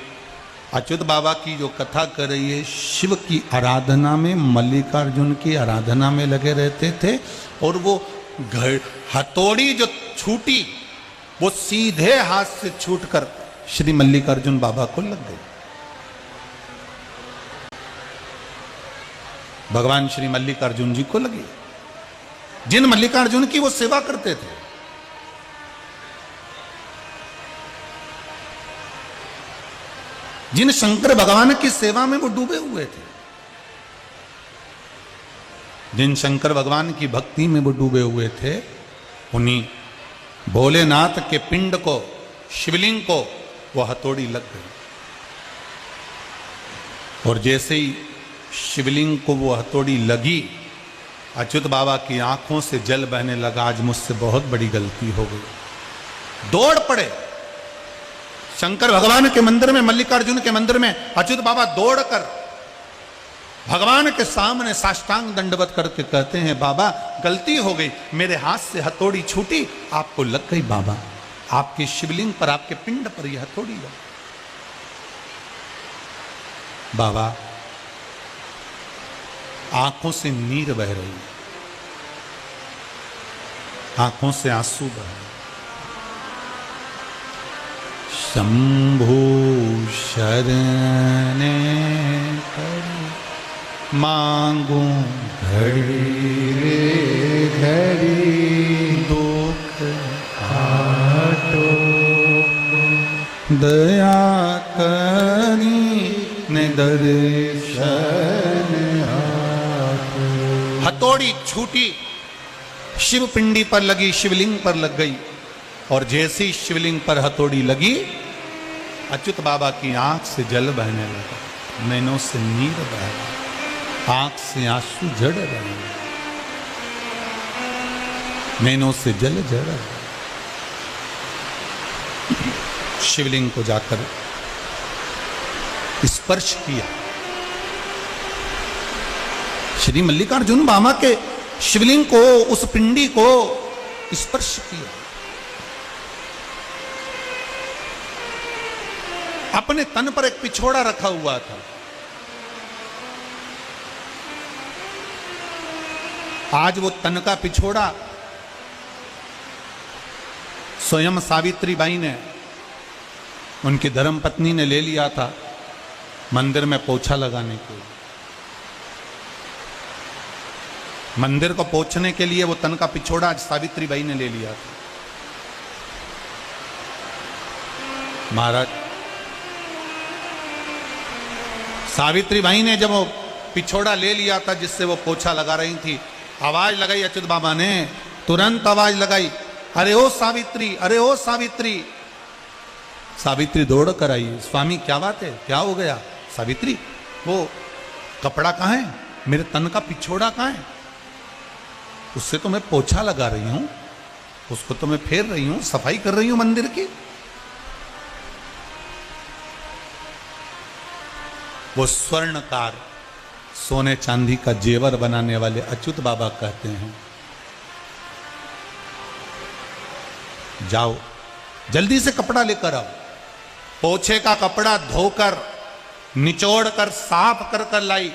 अच्युत बाबा की जो कथा कर रही है, शिव की आराधना में, मल्लिकार्जुन की आराधना में लगे रहते थे। और वो हथौड़ी जो छूटी वो सीधे हाथ से छूटकर श्री मल्लिकार्जुन बाबा को लग गई। भगवान श्री मल्लिकार्जुन जी को लगी, जिन मल्लिकार्जुन की वो सेवा करते थे। जिन शंकर भगवान की सेवा में वो डूबे हुए थे, जिन शंकर भगवान की भक्ति में वो डूबे हुए थे, उन्हीं भोलेनाथ के पिंड को, शिवलिंग को वो हथौड़ी लग गई। और जैसे ही शिवलिंग को वो हथौड़ी लगी, अच्युत बाबा की आंखों से जल बहने लगा। आज मुझसे बहुत बड़ी गलती हो गई। दौड़ पड़े शंकर भगवान के मंदिर में, मल्लिकार्जुन के मंदिर में। अच्युत बाबा दौड़कर भगवान के सामने साष्टांग दंडवत करके कहते हैं, बाबा गलती हो गई, मेरे हाथ से हथौड़ी छूटी, आपको लग गई बाबा, आपके शिवलिंग पर, आपके पिंड पर यह हथौड़ी लग। बाबा आंखों से नीर बह रही, आंखों से आंसू बह रहे। शंभु शरणे मांगू घड़ी रे घड़ी, दुख काटो दया करी ने दर्शन। हथौड़ी छूटी, शिव पिंडी पर लगी, शिवलिंग पर लग गई। और जैसी शिवलिंग पर हथौड़ी लगी, अच्युत बाबा की आंख से जल बहने लगा, नैनों से नीर बह रहा, आंख से आंसू झड़ रहे, नैनों से जल झड़ रहा। शिवलिंग को जाकर स्पर्श किया। श्री मल्लिकार्जुन बाबा के शिवलिंग को, उस पिंडी को स्पर्श किया। अपने तन पर एक पिछोड़ा रखा हुआ था। आज वो तन का पिछोड़ा स्वयं सावित्री बाई ने, उनकी धर्मपत्नी ने ले लिया था मंदिर में पोछा लगाने के लिए। मंदिर को पोछने के लिए वो तन का पिछोड़ा आज सावित्री बाई ने ले लिया था। महाराज सावित्री बाई ने जब वो पिछोड़ा ले लिया था जिससे वो पोछा लगा रही थी, आवाज लगाई अच्युत बाबा ने, तुरंत आवाज लगाई, अरे ओ सावित्री, अरे ओ सावित्री। सावित्री दौड़ कर आई, स्वामी क्या बात है, क्या हो गया? सावित्री वो कपड़ा कहाँ है, मेरे तन का पिछोड़ा कहाँ है? उससे तो मैं पोछा लगा रही हूं, उसको तो मैं फेर रही हूं, सफाई कर रही हूं मंदिर की। वो स्वर्णकार, सोने चांदी का जेवर बनाने वाले अच्युत बाबा कहते हैं, जाओ जल्दी से कपड़ा लेकर आओ। पोछे का कपड़ा धोकर, निचोड़ कर, साफ कर कर लाई।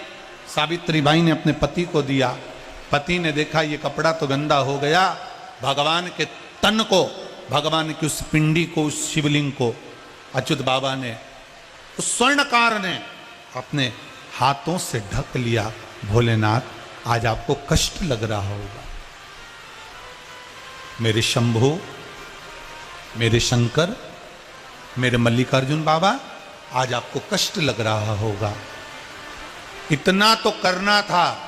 सावित्री बाई ने अपने पति को दिया। पति ने देखा ये कपड़ा तो गंदा हो गया। भगवान के तन को, भगवान की उस पिंडी को, उस शिवलिंग को अच्युत बाबा ने, उस स्वर्णकार ने अपने हाथों से ढक लिया। भोलेनाथ आज आपको कष्ट लग रहा होगा, मेरे शंभु, मेरे शंकर, मेरे मल्लिकार्जुन बाबा, आज आपको कष्ट लग रहा होगा। इतना तो करना था,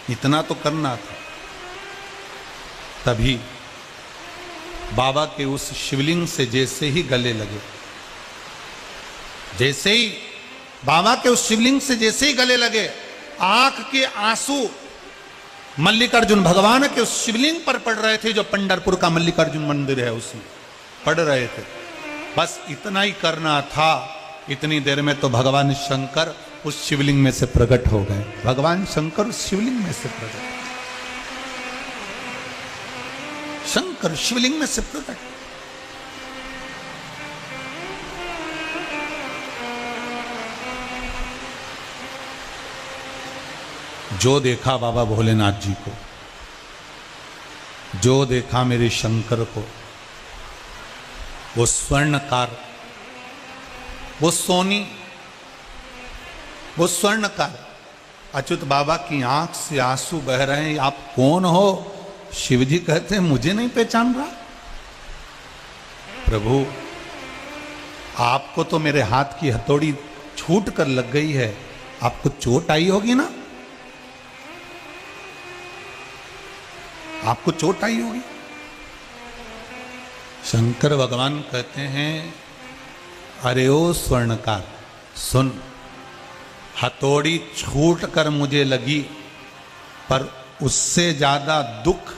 इतना तो करना था। तभी बाबा के उस शिवलिंग से जैसे ही गले लगे, जैसे ही बाबा के उस शिवलिंग से जैसे ही गले लगे, आंख के आंसू मल्लिकार्जुन भगवान के उस शिवलिंग पर पड़ रहे थे, जो पंढरपुर का मल्लिकार्जुन मंदिर है उसमें पड़ रहे थे। बस इतना ही करना था। इतनी देर में तो भगवान शंकर उस शिवलिंग में से प्रकट हो गए। भगवान शंकर उस शिवलिंग में से प्रकट, शंकर शिवलिंग में से प्रकट। जो देखा बाबा भोलेनाथ जी को, जो देखा मेरे शंकर को, वो स्वर्णकार, वो सोनी, वो स्वर्णकार। अच्युत बाबा की आंख से आंसू बह रहे हैं, आप कौन हो? शिवजी कहते हैं मुझे नहीं पहचान रहा? प्रभु आपको तो मेरे हाथ की हथौड़ी छूट कर लग गई है, आपको चोट आई होगी ना, आपको चोट आई होगी। शंकर भगवान कहते हैं अरे ओ स्वर्णकार सुन, हथौड़ी छूट कर मुझे लगी, पर उससे ज्यादा दुख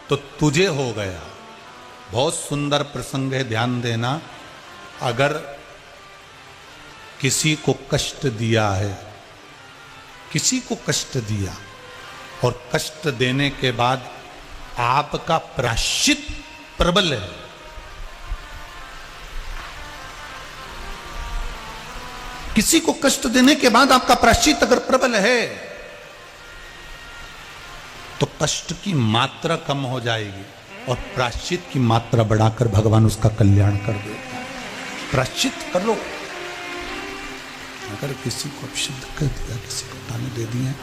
तो तुझे हो गया। बहुत सुंदर प्रसंग है, ध्यान देना। अगर किसी को कष्ट दिया है, किसी को कष्ट दिया और कष्ट देने के बाद आपका प्रायश्चित प्रबल है, किसी को कष्ट देने के बाद आपका प्रायश्चित अगर प्रबल है तो कष्ट की मात्रा कम हो जाएगी और प्रायश्चित की मात्रा बढ़ाकर भगवान उसका कल्याण कर देता है। प्रायश्चित कर लो। अगर किसी को अपशब्द कह दिया, किसी को ताने दे दिए,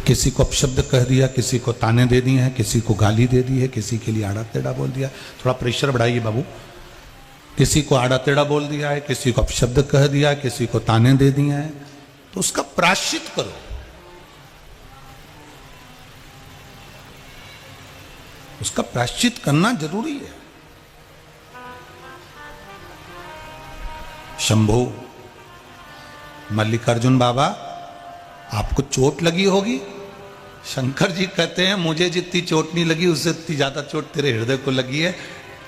किसी को अपशब्द कह दिया, किसी को ताने दे दिए हैं, किसी को गाली दे दी है, किसी के लिए आड़ा टेढ़ा बोल दिया, थोड़ा प्रेशर बढ़ाइए बाबू। किसी को आड़ा टेढ़ा बोल दिया है, किसी को अपशब्द कह दिया, किसी को ताने दे दिए हैं, तो उसका प्रायश्चित करो। उसका प्रायश्चित करना जरूरी है। शंभू, मल्लिकार्जुन बाबा आपको चोट लगी होगी। शंकर जी कहते हैं मुझे जितनी चोट नहीं लगी उससे इतनी ज्यादा चोट तेरे हृदय को लगी है।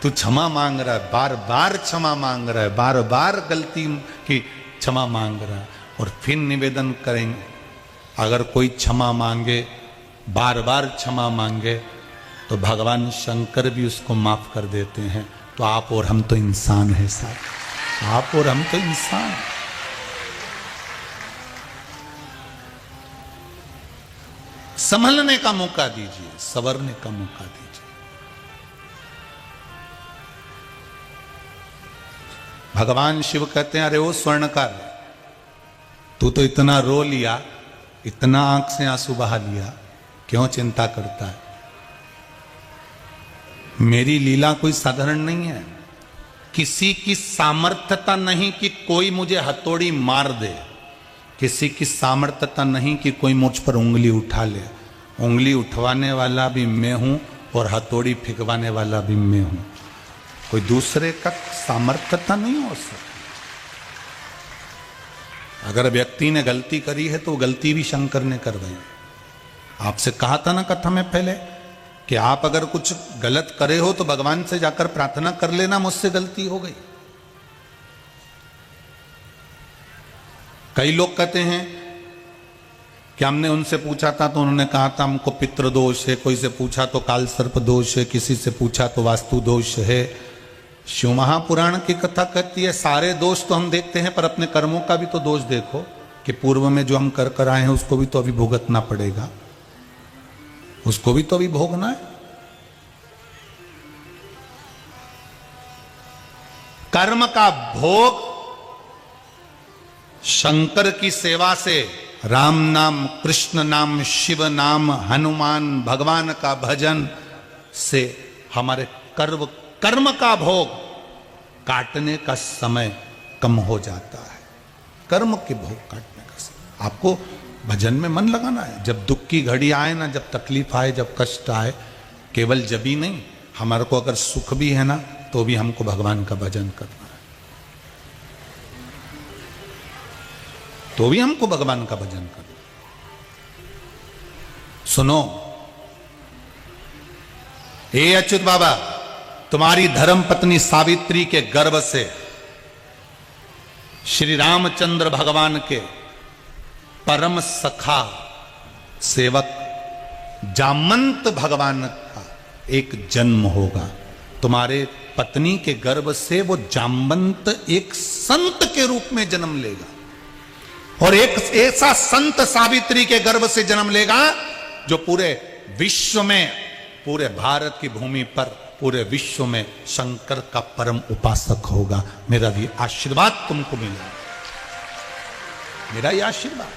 तू क्षमा मांग रहा है, बार बार क्षमा मांग रहा है, बार बार गलती की क्षमा मांग रहा है। और फिर निवेदन करेंगे, अगर कोई क्षमा मांगे, बार बार क्षमा मांगे, तो भगवान शंकर भी उसको माफ कर देते हैं। तो आप और हम तो इंसान हैं साहब, आप और हम तो इंसान। संभलने का मौका दीजिए, संवरने का मौका दीजिए। भगवान शिव कहते हैं अरे वो स्वर्णकार, तू तो इतना रो लिया, इतना आंख से आंसू बहा लिया, क्यों चिंता करता है? मेरी लीला कोई साधारण नहीं है। किसी की सामर्थ्यता नहीं कि कोई मुझे हथौड़ी मार दे, किसी की सामर्थ्यता नहीं कि कोई मुझ पर उंगली उठा ले। उंगली उठवाने वाला भी मैं हूं और हथौड़ी फेंकवाने वाला भी मैं हूं। कोई दूसरे का सामर्थ्यता नहीं हो सकती। अगर व्यक्ति ने गलती करी है तो गलती भी शंकर ने करवाई। आपसे कहा था ना कथा में पहले कि आप अगर कुछ गलत करे हो तो भगवान से जाकर प्रार्थना कर लेना, मुझसे गलती हो गई। कई लोग कहते हैं कि हमने उनसे पूछा था तो उन्होंने कहा था हमको पितृ दोष है, कोई से पूछा तो काल सर्प दोष है, किसी से पूछा तो वास्तु दोष है। शिव महापुराण की कथा कहती है सारे दोष तो हम देखते हैं, पर अपने कर्मों का भी तो दोष देखो कि पूर्व में जो हम कर आए हैं उसको भी तो अभी भुगतना पड़ेगा, उसको भी तो अभी भोगना है। कर्म का भोग शंकर की सेवा से, राम नाम, कृष्ण नाम, शिव नाम, हनुमान भगवान का भजन से हमारे कर्म का भोग काटने का समय कम हो जाता है। कर्म के भोग काटने का समय। आपको भजन में मन लगाना है। जब दुख की घड़ी आए ना, जब तकलीफ आए, जब कष्ट आए, केवल जब ही नहीं, हमारे को अगर सुख भी है ना तो भी हमको भगवान का भजन करना है, तो भी हमको भगवान का भजन करना। सुनो हे अच्युत बाबा, तुम्हारी धर्म पत्नी सावित्री के गर्भ से श्री रामचंद्र भगवान के परम सखा सेवक जामंत भगवान का एक जन्म होगा। तुम्हारे पत्नी के गर्भ से वो जामंत एक संत के रूप में जन्म लेगा। और एक ऐसा संत सावित्री के गर्भ से जन्म लेगा जो पूरे विश्व में, पूरे भारत की भूमि पर, पूरे विश्व में शंकर का परम उपासक होगा। मेरा ये आशीर्वाद तुमको मिला, मेरा ये आशीर्वाद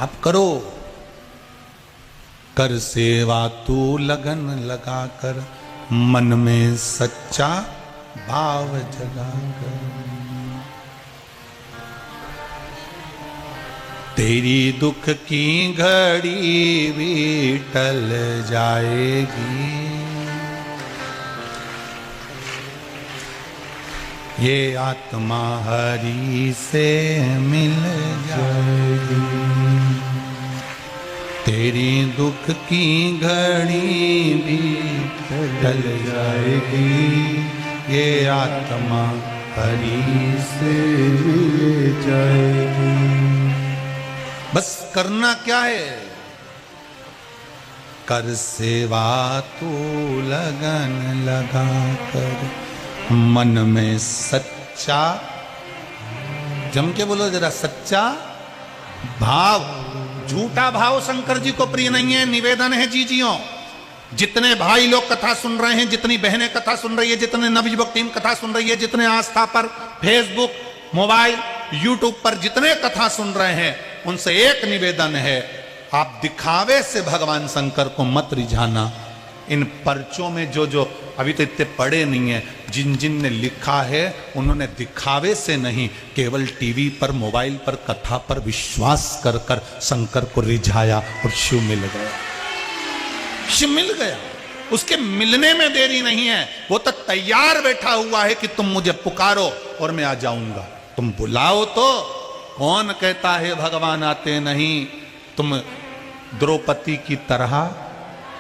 आप करो। कर सेवा तू लगन लगा कर, मन में सच्चा भाव जगा कर। तेरी दुख की घड़ी भी टल जाएगी, ये आत्मा हरि से मिल जाएगी। तेरी दुख की घड़ी भी टल जाएगी, ये आत्मा हरि से मिल जाएगी। बस करना क्या है? कर सेवा तू लगन लगा कर, मन में सच्चा, जम के बोलो जरा, सच्चा भाव। झूठा भाव शंकर जी को प्रिय नहीं है। निवेदन है जीजियों, जितने भाई लोग कथा सुन रहे हैं, जितनी बहनें कथा सुन रही है, जितने नवयुवक टीम कथा सुन रही है, जितने आस्था पर फेसबुक, मोबाइल, यूट्यूब पर जितने कथा सुन रहे हैं, उनसे एक निवेदन है, आप दिखावे से भगवान शंकर को मत रिझाना। इन पर्चों में जो जो अभी तो इतने पढ़े नहीं है, जिन जिन ने लिखा है उन्होंने दिखावे से नहीं, केवल टीवी पर, मोबाइल पर, कथा पर विश्वास कर कर शंकर को रिझाया और शिव मिल गया। शिव मिल गया, उसके मिलने में देरी नहीं है। वो तो तैयार बैठा हुआ है कि तुम मुझे पुकारो और मैं आ जाऊंगा। तुम बुलाओ तो। कौन कहता है भगवान आते नहीं? तुम द्रौपदी की तरह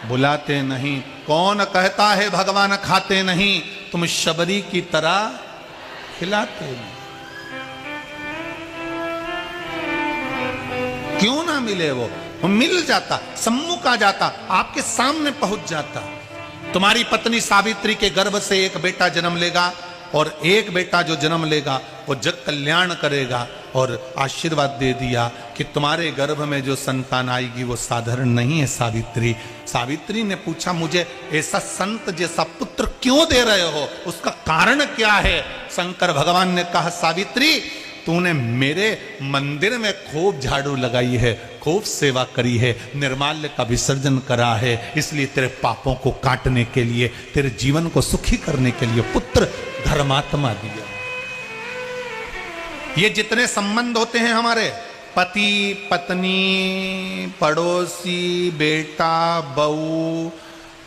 बुलाते नहीं। कौन कहता है भगवान खाते नहीं? तुम शबरी की तरह खिलाते नहीं। क्यों ना मिले? वो मिल जाता, सम्मुख आ जाता, आपके सामने पहुंच जाता। तुम्हारी पत्नी सावित्री के गर्भ से एक बेटा जन्म लेगा, और एक बेटा जो जन्म लेगा वो जग कल्याण करेगा। और आशीर्वाद दे दिया कि तुम्हारे गर्भ में जो संतान आएगी वो साधारण नहीं है सावित्री। सावित्री ने पूछा, मुझे ऐसा संत जैसा पुत्र क्यों दे रहे हो? उसका कारण क्या है? शंकर भगवान ने कहा, सावित्री तूने मेरे मंदिर में खूब झाड़ू लगाई है, खूब सेवा करी है, निर्माल्य का विसर्जन करा है, इसलिए तेरे पापों को काटने के लिए, तेरे जीवन को सुखी करने के लिए पुत्र धर्मात्मा दिया। ये जितने संबंध होते हैं हमारे, पति पत्नी, पड़ोसी, बेटा बहू,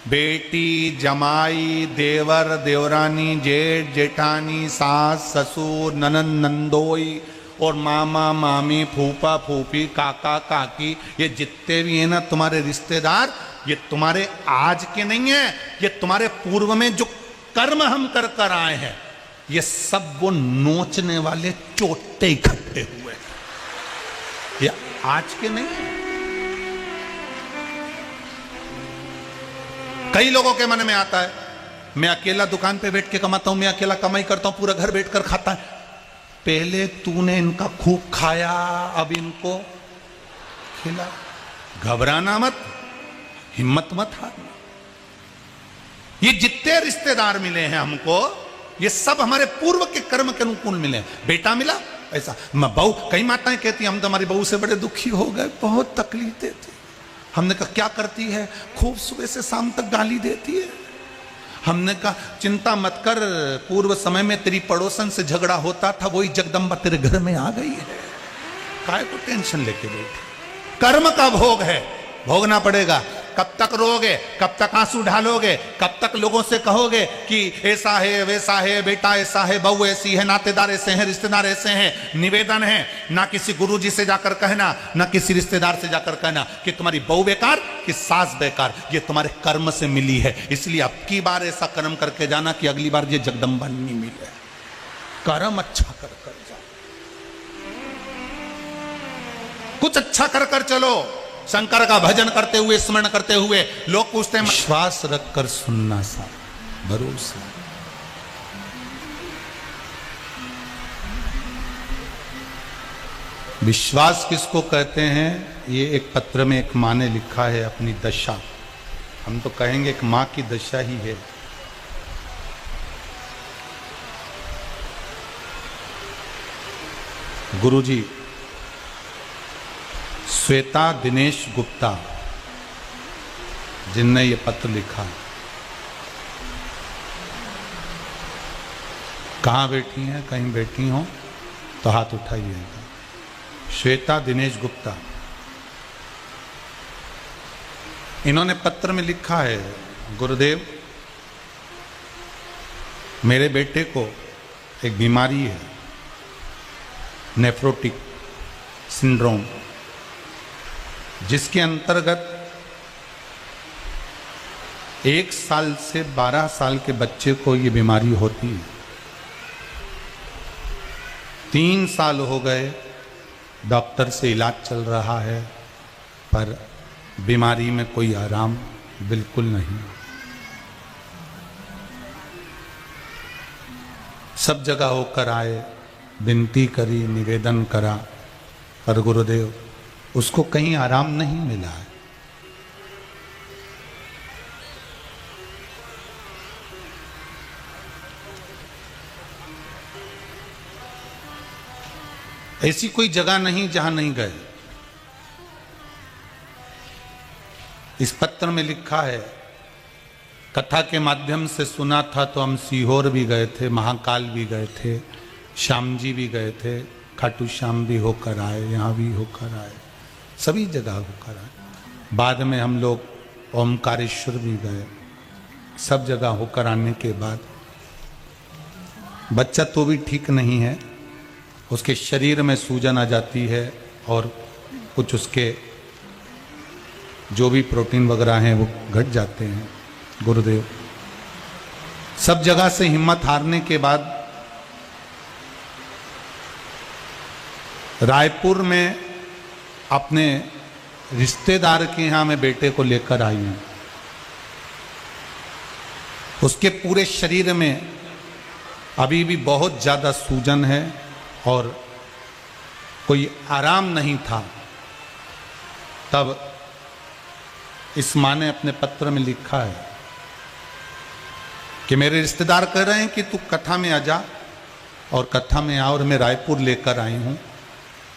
बेटी जमाई, देवर देवरानी, जेठ जेठानी, सास ससुर, ननंद नंदोई, और मामा मामी, फूफा फूफी, काका काकी, ये जितने भी हैं ना तुम्हारे रिश्तेदार, ये तुम्हारे आज के नहीं है, ये तुम्हारे पूर्व में जो कर्म हम कर कर आए हैं, ये सब वो नोचने वाले चोटे इकट्ठे हुए, ये आज के नहीं है। कई लोगों के मन में आता है, मैं अकेला दुकान पे बैठ के कमाता हूं, मैं अकेला कमाई करता हूं, पूरा घर बैठकर खाता है। पहले तूने इनका खूब खाया, अब इनको खिला। घबराना मत, हिम्मत मत हारना। ये जितने रिश्तेदार मिले हैं हमको, ये सब हमारे पूर्व के कर्म के अनुकूल मिले। बेटा मिला ऐसा, बहू, कई माताएं कहती हैं हम तो हमारी बहू से बड़े दुखी हो गए, बहुत तकलीफें थी। हमने कहा क्या करती है? खूब सुबह से शाम तक गाली देती है। हमने कहा चिंता मत कर, पूर्व समय में तेरी पड़ोसन से झगड़ा होता था, वही जगदम्बा तेरे घर में आ गई है, काय को टेंशन लेके बैठे। कर्म का भोग है, भोगना पड़ेगा। कब तक रोगे? कब तक आंसू ढालोगे? कब तक लोगों से कहोगे कि ऐसा है वैसा है, बेटा ऐसा है, बहू ऐसी है, नातेदार ऐसे हैं, रिश्तेदार ऐसे हैं? निवेदन है, ना किसी गुरुजी से जाकर कहना, ना किसी रिश्तेदार से जाकर कहना कि तुम्हारी बहू बेकार कि सास बेकार, ये तुम्हारे कर्म से मिली है। इसलिए अब की बार ऐसा कर्म करके जाना कि अगली बार ये जगदम्बा नहीं मिले। कर्म अच्छा कर कर जाओ, कुछ अच्छा कर कर चलो। शंकर का भजन करते हुए, स्मरण करते हुए, लोग पूछते हैं, विश्वास रखकर सुनना सा, भरोसा। विश्वास किसको कहते हैं, ये एक पत्र में एक माँ ने लिखा है अपनी दशा। हम तो कहेंगे एक माँ की दशा ही है। गुरुजी श्वेता दिनेश गुप्ता जिनने ये पत्र लिखा, कहाँ बैठी हैं, कहीं बैठी हो तो हाथ उठाइएगा। श्वेता दिनेश गुप्ता, इन्होंने पत्र में लिखा है, गुरुदेव मेरे बेटे को एक बीमारी है, नेफ्रोटिक सिंड्रोम, जिसके अंतर्गत 1 साल से 12 साल के बच्चे को ये बीमारी होती है। 3 साल हो गए डॉक्टर से इलाज चल रहा है, पर बीमारी में कोई आराम बिल्कुल नहीं। सब जगह होकर आए, विनती करी, निवेदन करा, पर गुरुदेव उसको कहीं आराम नहीं मिला है। ऐसी कोई जगह नहीं जहां नहीं गए। इस पत्र में लिखा है, कथा के माध्यम से सुना था तो हम सीहोर भी गए थे, महाकाल भी गए थे, श्याम जी भी गए थे, खाटू श्याम भी होकर आए, यहाँ भी होकर आए, सभी जगह होकर आए। बाद में हम लोग ओमकारेश्वर भी गए। सब जगह होकर आने के बाद बच्चा तो भी ठीक नहीं है, उसके शरीर में सूजन आ जाती है और कुछ उसके जो भी प्रोटीन वगैरह हैं वो घट जाते हैं। गुरुदेव सब जगह से हिम्मत हारने के बाद रायपुर में अपने रिश्तेदार के यहाँ मैं बेटे को लेकर आई हूँ। उसके पूरे शरीर में अभी भी बहुत ज़्यादा सूजन है और कोई आराम नहीं था। तब इस माँ ने अपने पत्र में लिखा है कि मेरे रिश्तेदार कह रहे हैं कि तू कथा में आ जा, और कथा में आ, और मैं रायपुर लेकर आई हूँ।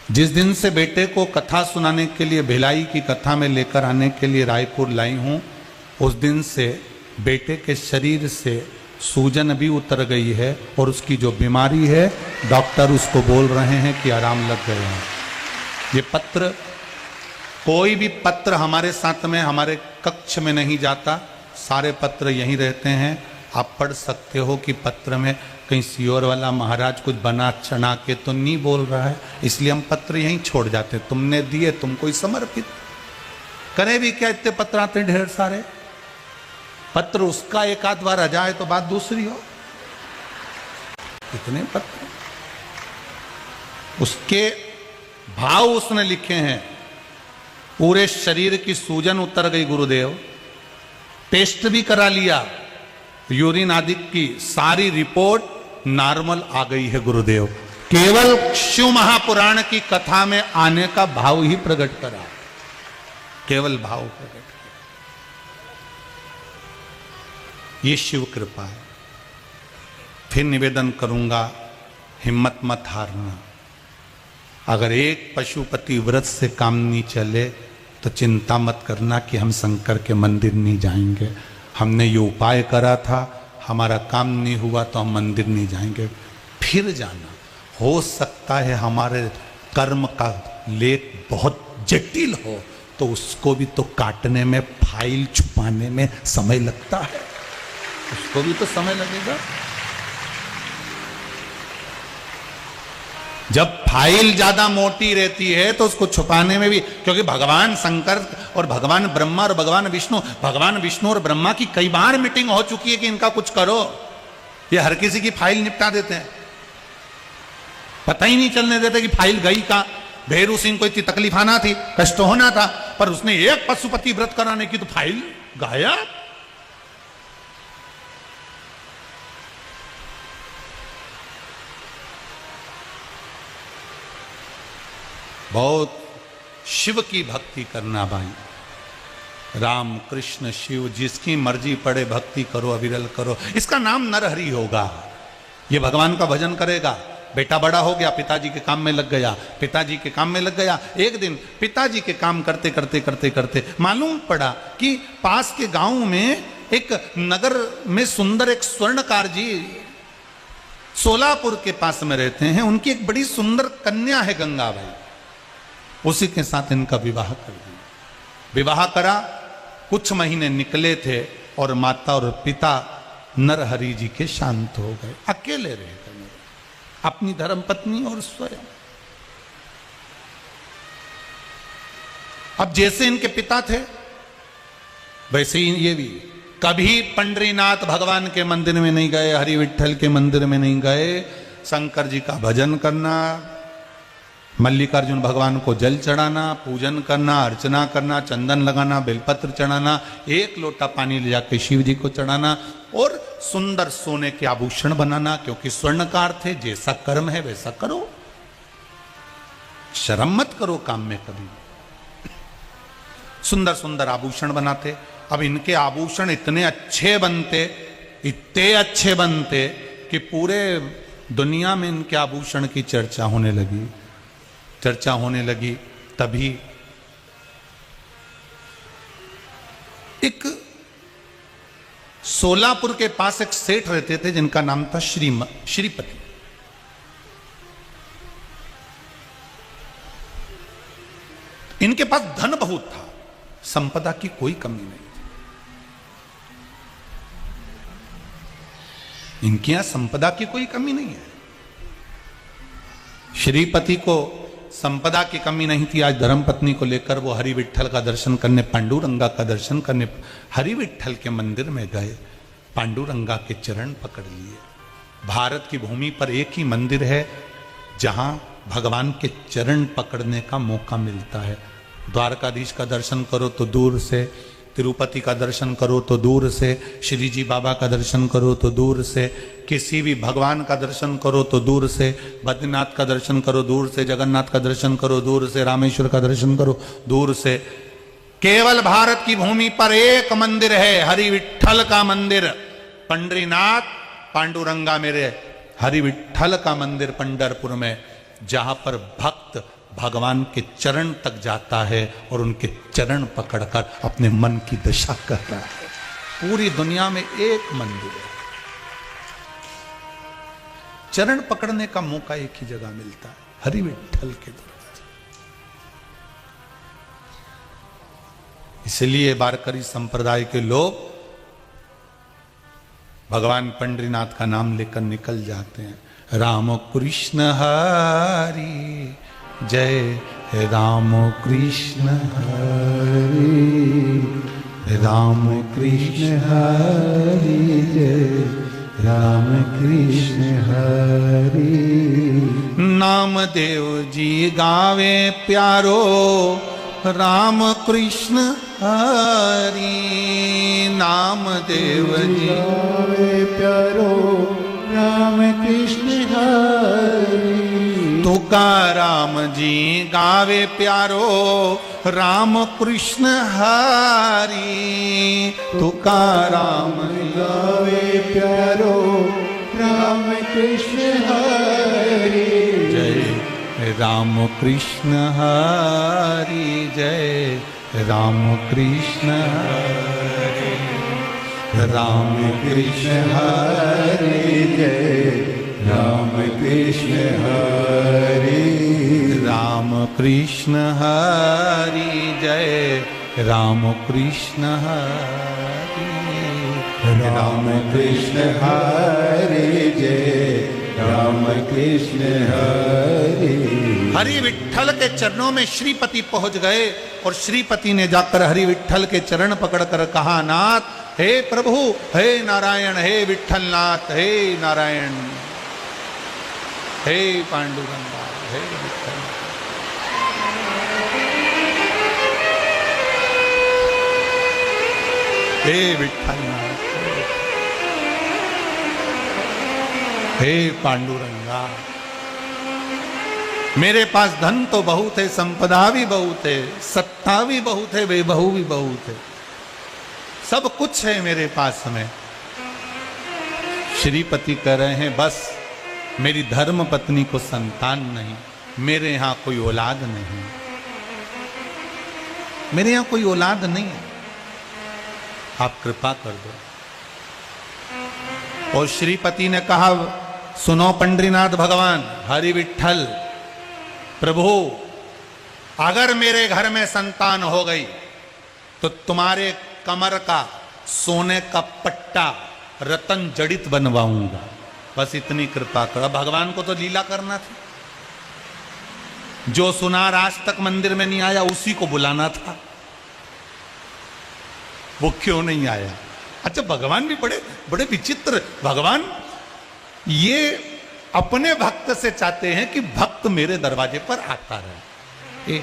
जिस दिन से बेटे को कथा सुनाने के लिए, भिलाई की कथा में लेकर आने के लिए रायपुर लाई हूँ, उस दिन से बेटे के शरीर से सूजन भी उतर गई है और उसकी जो बीमारी है डॉक्टर उसको बोल रहे हैं कि आराम लग गए हैं। ये पत्र, कोई भी पत्र हमारे साथ में, हमारे कक्ष में नहीं जाता, सारे पत्र यहीं रहते हैं। आप पढ़ सकते हो कि पत्र में कहीं सीहोर वाला महाराज कुछ बना चढ़ा के तो नहीं बोल रहा है, इसलिए हम पत्र यहीं छोड़ जाते। तुमने दिए, तुमको ही समर्पित करे भी क्या, इतने पत्र आते ढेर सारे। पत्र उसका एक आध बार आ जाए तो बात दूसरी हो, इतने पत्र उसके भाव उसने लिखे हैं। पूरे शरीर की सूजन उतर गई गुरुदेव, टेस्ट भी करा लिया, यूरिन आदि की सारी रिपोर्ट नॉर्मल आ गई है गुरुदेव। केवल शिव महापुराण की कथा में आने का भाव ही प्रकट करा, केवल भाव प्रकट करा। ये शिव कृपा है। फिर निवेदन करूंगा, हिम्मत मत हारना। अगर एक पशुपति व्रत से काम नहीं चले तो चिंता मत करना कि हम शंकर के मंदिर नहीं जाएंगे। हमने ये उपाय करा था, हमारा काम नहीं हुआ तो हम मंदिर नहीं जाएंगे। फिर जाना, हो सकता है हमारे कर्म का लेख बहुत जटिल हो तो उसको भी तो काटने में, फाइल छुपाने में समय लगता है, उसको भी तो समय लगेगा। जब फाइल ज्यादा मोटी रहती है तो उसको छुपाने में भी, क्योंकि भगवान शंकर और भगवान ब्रह्मा और भगवान विष्णु और ब्रह्मा की कई बार मीटिंग हो चुकी है कि इनका कुछ करो। ये हर किसी की फाइल निपटा देते हैं, पता ही नहीं चलने देते कि फाइल गई कहां। भैरू सिंह को इतनी तकलीफ आना थी, कष्ट होना था, पर उसने एक पशुपति व्रत कराने की तो फाइल गायब। बहुत शिव की भक्ति करना भाई, राम कृष्ण शिव जिसकी मर्जी पड़े भक्ति करो, अविरल करो। इसका नाम नरहरि होगा। ये भगवान का भजन करेगा। बेटा बड़ा हो गया, पिताजी के काम में लग गया, पिताजी के काम में लग गया। एक दिन पिताजी के काम करते करते करते करते मालूम पड़ा कि पास के गांव में एक नगर में सुंदर एक स्वर्णकार जी सोलापुर के पास में रहते हैं। उनकी एक बड़ी सुंदर कन्या है गंगाबाई। उसी के साथ इनका विवाह कर दिया। विवाह करा, कुछ महीने निकले थे और माता और पिता नरहरि जी के शांत हो गए। अकेले रह गए, अपनी धर्मपत्नी और स्वयं। अब जैसे इनके पिता थे वैसे ही ये भी कभी पंडरीनाथ भगवान के मंदिर में नहीं गए, हरि विठ्ठल के मंदिर में नहीं गए। शंकर जी का भजन करना, मल्लिकार्जुन भगवान को जल चढ़ाना, पूजन करना, अर्चना करना, चंदन लगाना, बेलपत्र चढ़ाना, एक लोटा पानी ले जाके शिव जी को चढ़ाना और सुंदर सोने के आभूषण बनाना, क्योंकि स्वर्णकार थे। जैसा कर्म है वैसा करो, शर्म मत करो काम में कभी। सुंदर सुंदर आभूषण बनाते। अब इनके आभूषण इतने अच्छे बनते, इतने अच्छे बनते कि पूरे दुनिया में इनके आभूषण की चर्चा होने लगी। चर्चा होने लगी तभी एक सोलापुर के पास एक सेठ रहते थे जिनका नाम था श्रीपति। इनके पास धन बहुत था, संपदा की कोई कमी नहीं थी। इनके यहां संपदा की कोई कमी नहीं है। श्रीपति को संपदा की कमी नहीं थी। आज धर्मपत्नी को लेकर वो हरि विठ्ठल का दर्शन करने, पांडुरंगा का दर्शन करने हरि विठ्ठल के मंदिर में गए। पांडुरंगा के चरण पकड़ लिए। भारत की भूमि पर एक ही मंदिर है जहां भगवान के चरण पकड़ने का मौका मिलता है। द्वारकाधीश का दर्शन करो तो दूर से, तिरुपति का दर्शन करो तो दूर से, श्री जी बाबा का दर्शन करो तो दूर से, किसी भी भगवान का दर्शन करो तो दूर से, बद्रीनाथ का दर्शन करो दूर से, जगन्नाथ का दर्शन करो दूर से, रामेश्वर का दर्शन करो दूर से। केवल भारत की भूमि पर एक मंदिर है, हरि विठ्ठल का मंदिर। पंडरीनाथ, पांडुरंगा मेरे हरि विठ्ठल का मंदिर पंढरपुर में, जहां पर भक्त भगवान के चरण तक जाता है और उनके चरण पकड़कर अपने मन की दशा कर रहा है। पूरी दुनिया में एक मंदिर है, चरण पकड़ने का मौका एक ही जगह मिलता है, हरि विठ्ठल के दरबार। इसलिए वारकरी संप्रदाय के लोग भगवान पंडरीनाथ का नाम लेकर निकल जाते हैं। राम कृष्ण हरि जय, राम कृष्ण हरि, राम कृष्ण हरि जय, राम कृष्ण हरि। नामदेव जी गावे प्यारो, राम कृष्ण हरि। नामदेव जी गावे प्यारो, राम कृष्ण हरि। तुकाराम जी गावे प्यारो, राम कृष्ण हरि। तुकाराम गावे प्यारो, राम कृष्ण हरि। जय राम कृष्ण हरि जय, राम कृष्ण हरि। राम कृष्ण हरि जय, राम कृष्ण हरि। राम कृष्ण हरि जय, राम कृष्ण हरि। राम कृष्ण हरि जय, राम कृष्ण हरि। हरि विठ्ठल के चरणों में श्रीपति पहुंच गए और श्रीपति ने जाकर हरि विठ्ठल के चरण पकड़कर कहा, नाथ, हे प्रभु, हे नारायण, हे विठ्ठलनाथ, हे नारायण, हे पांडुरंगा, हे विठ्ठल। हे विठ्ठलनाथ, हे पांडुरंगा। मेरे पास धन तो बहुत है, संपदा भी बहुत है, सत्ता भी बहुत है, वैभव भी बहुत है, सब कुछ है मेरे पास में। श्रीपति कह रहे हैं बस मेरी धर्म पत्नी को संतान नहीं, मेरे यहां कोई औलाद नहीं, मेरे यहां कोई औलाद नहीं है, आप कृपा कर दो। और श्रीपति ने कहा सुनो पंडरीनाथ भगवान, हरि विठल प्रभु, अगर मेरे घर में संतान हो गई तो तुम्हारे कमर का सोने का पट्टा रतन जड़ित बनवाऊंगा, बस इतनी कृपा करो। भगवान को तो लीला करना था, जो सुनार आज तक मंदिर में नहीं आया उसी को बुलाना था, वो क्यों नहीं आया? अच्छा, भगवान भी बड़े बड़े विचित्र, भगवान ये अपने भक्त से चाहते हैं कि भक्त मेरे दरवाजे पर आता रहे।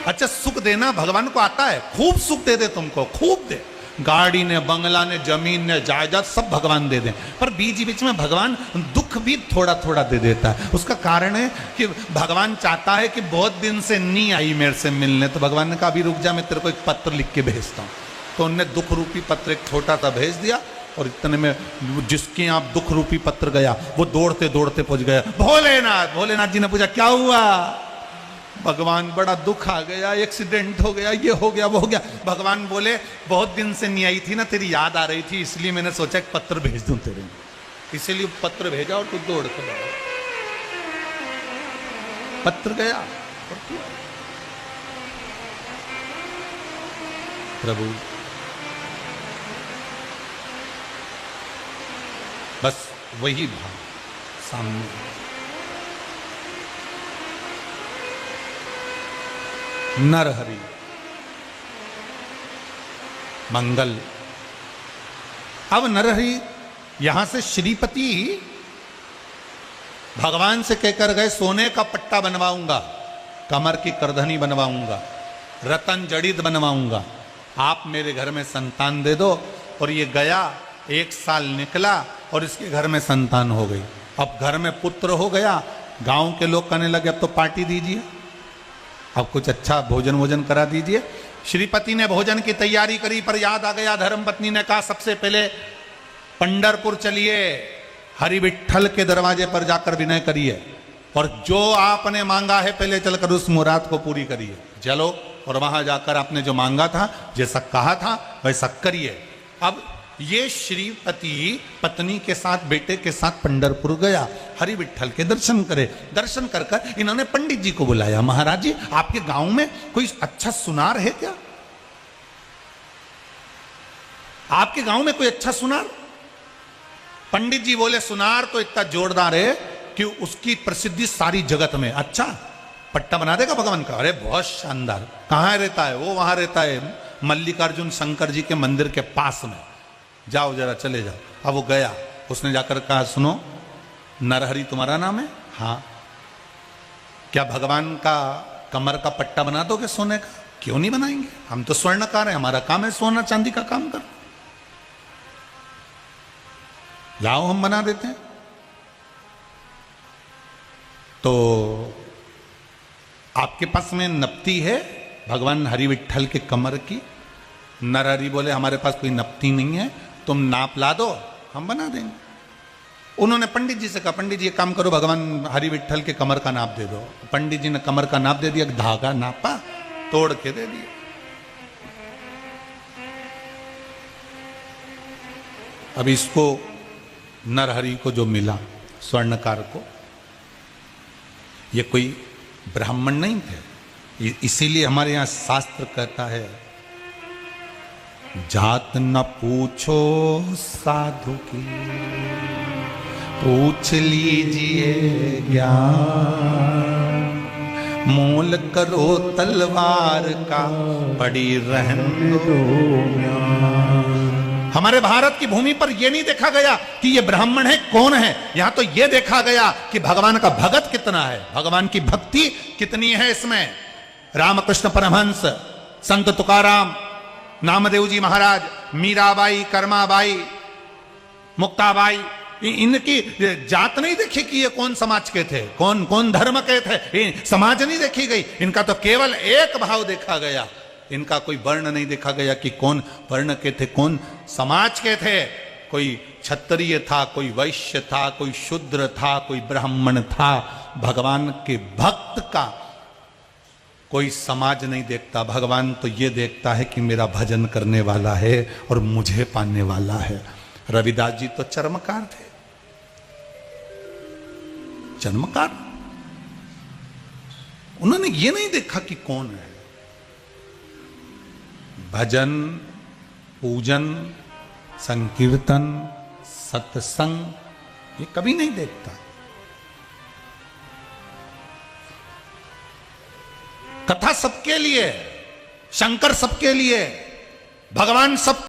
अच्छा, सुख देना भगवान को आता है, खूब सुख दे दे तुमको, खूब दे, गाड़ी ने, बंगला ने, जमीन ने, जायदाद सब भगवान दे दें, पर बीच बीच में भगवान दुख भी थोड़ा थोड़ा दे देता है। उसका कारण है कि भगवान चाहता है कि बहुत दिन से नहीं आई मेरे से मिलने, तो भगवान ने कहा अभी रुक जा, मैं तेरे को एक पत्र लिख के भेजता हूं। तो उनने दुख रूपी पत्र एक छोटा सा भेज दिया, और इतने में जिसके यहाँ दुख रूपी पत्र गया वो दौड़ते दौड़ते पहुंच गया। भोलेनाथ, भोलेनाथ जी ने पूछा क्या हुआ? भगवान बड़ा दुख आ गया, एक्सीडेंट हो गया, ये हो गया, वो हो गया। भगवान बोले बहुत दिन से नहीं आई थी ना, तेरी याद आ रही थी, इसलिए मैंने सोचा एक पत्र भेज दूं तेरे, इसीलिए पत्र भेजा और तू दौड़ के गया। पत्र गया और प्रभु बस वही भाव सामने। नरहरि मंगल। अब नरहरि यहां से श्रीपति भगवान से कहकर गए सोने का पट्टा बनवाऊंगा, कमर की करधनी बनवाऊंगा, रतन जड़ित बनवाऊंगा, आप मेरे घर में संतान दे दो। और ये गया, 1 साल निकला और इसके घर में संतान हो गई। अब घर में पुत्र हो गया, गांव के लोग कहने लगे अब तो पार्टी दीजिए, अब कुछ अच्छा भोजन वोजन करा दीजिए। श्रीपति ने भोजन की तैयारी करी, पर याद आ गया, धर्मपत्नी ने कहा सबसे पहले पंढरपुर चलिए, हरि विठल के दरवाजे पर जाकर विनय करिए, और जो आपने मांगा है पहले चलकर उस मुराद को पूरी करिए। चलो, और वहां जाकर आपने जो मांगा था, जैसा कहा था वैसा करिए। अब ये श्रीपति पत्नी के साथ, बेटे के साथ पंढरपुर गया, हरि विठल के दर्शन करे। दर्शन कर कर इन्होंने पंडित जी को बुलाया, महाराज जी आपके गांव में कोई अच्छा सुनार है क्या? आपके गांव में कोई अच्छा सुनार? पंडित जी बोले सुनार तो इतना जोरदार है कि उसकी प्रसिद्धि सारी जगत में। अच्छा, पट्टा बना देगा भगवान का? अरे बहुत शानदार। कहाँ रहता है वो? वहां रहता है मल्लिकार्जुन शंकर जी के मंदिर के पास में, जाओ जरा चले जाओ। अब वो गया, उसने जाकर कहा सुनो नरहरि तुम्हारा नाम है? हाँ। क्या भगवान का कमर का पट्टा बना दोगे सोने का? क्यों नहीं बनाएंगे, हम तो स्वर्णकार हैं, हमारा काम है सोना चांदी का काम कर। लाओ हम बना देते हैं। तो आपके पास में नपती है भगवान हरि विठल के कमर की? नरहरि बोले हमारे पास कोई नपती नहीं है, तुम नाप ला दो, हम बना देंगे। उन्होंने पंडित जी से कहा पंडित जी एक काम करो, भगवान हरि विठल के कमर का नाप दे दो। पंडित जी ने कमर का नाप दे दिया, धागा नापा, तोड़ के दे दिया। अब इसको नरहरि को जो मिला स्वर्णकार को, ये कोई ब्राह्मण नहीं थे, इसीलिए हमारे यहां शास्त्र कहता है जात न पूछो साधु की, पूछ लीजिए ज्ञान, मोल करो तलवार का, पड़ी रहने दो ज्ञान। हमारे भारत की भूमि पर यह नहीं देखा गया कि ये ब्राह्मण है कौन है, यहां तो यह देखा गया कि भगवान का भगत कितना है, भगवान की भक्ति कितनी है इसमें। रामकृष्ण परमहंस, संत तुकाराम, नामदेव जी महाराज, मीराबाई, कर्माबाई, मुक्ताबाई, इनकी जात नहीं देखी कि ये कौन समाज के थे, कौन कौन धर्म के थे, समाज नहीं देखी गई। इनका तो केवल एक भाव देखा गया, इनका कोई वर्ण नहीं देखा गया कि कौन वर्ण के थे, कौन समाज के थे। कोई क्षत्रिय था, कोई वैश्य था, कोई शूद्र था, कोई ब्राह्मण था। भगवान के भक्त का कोई समाज नहीं देखता। भगवान तो ये देखता है कि मेरा भजन करने वाला है और मुझे पाने वाला है। रविदास जी तो चर्मकार थे, चर्मकार। उन्होंने ये नहीं देखा कि कौन है। भजन, पूजन, संकीर्तन, सत्संग, ये कभी नहीं देखता। कथा सबके लिए, शंकर सबके लिए, भगवान सब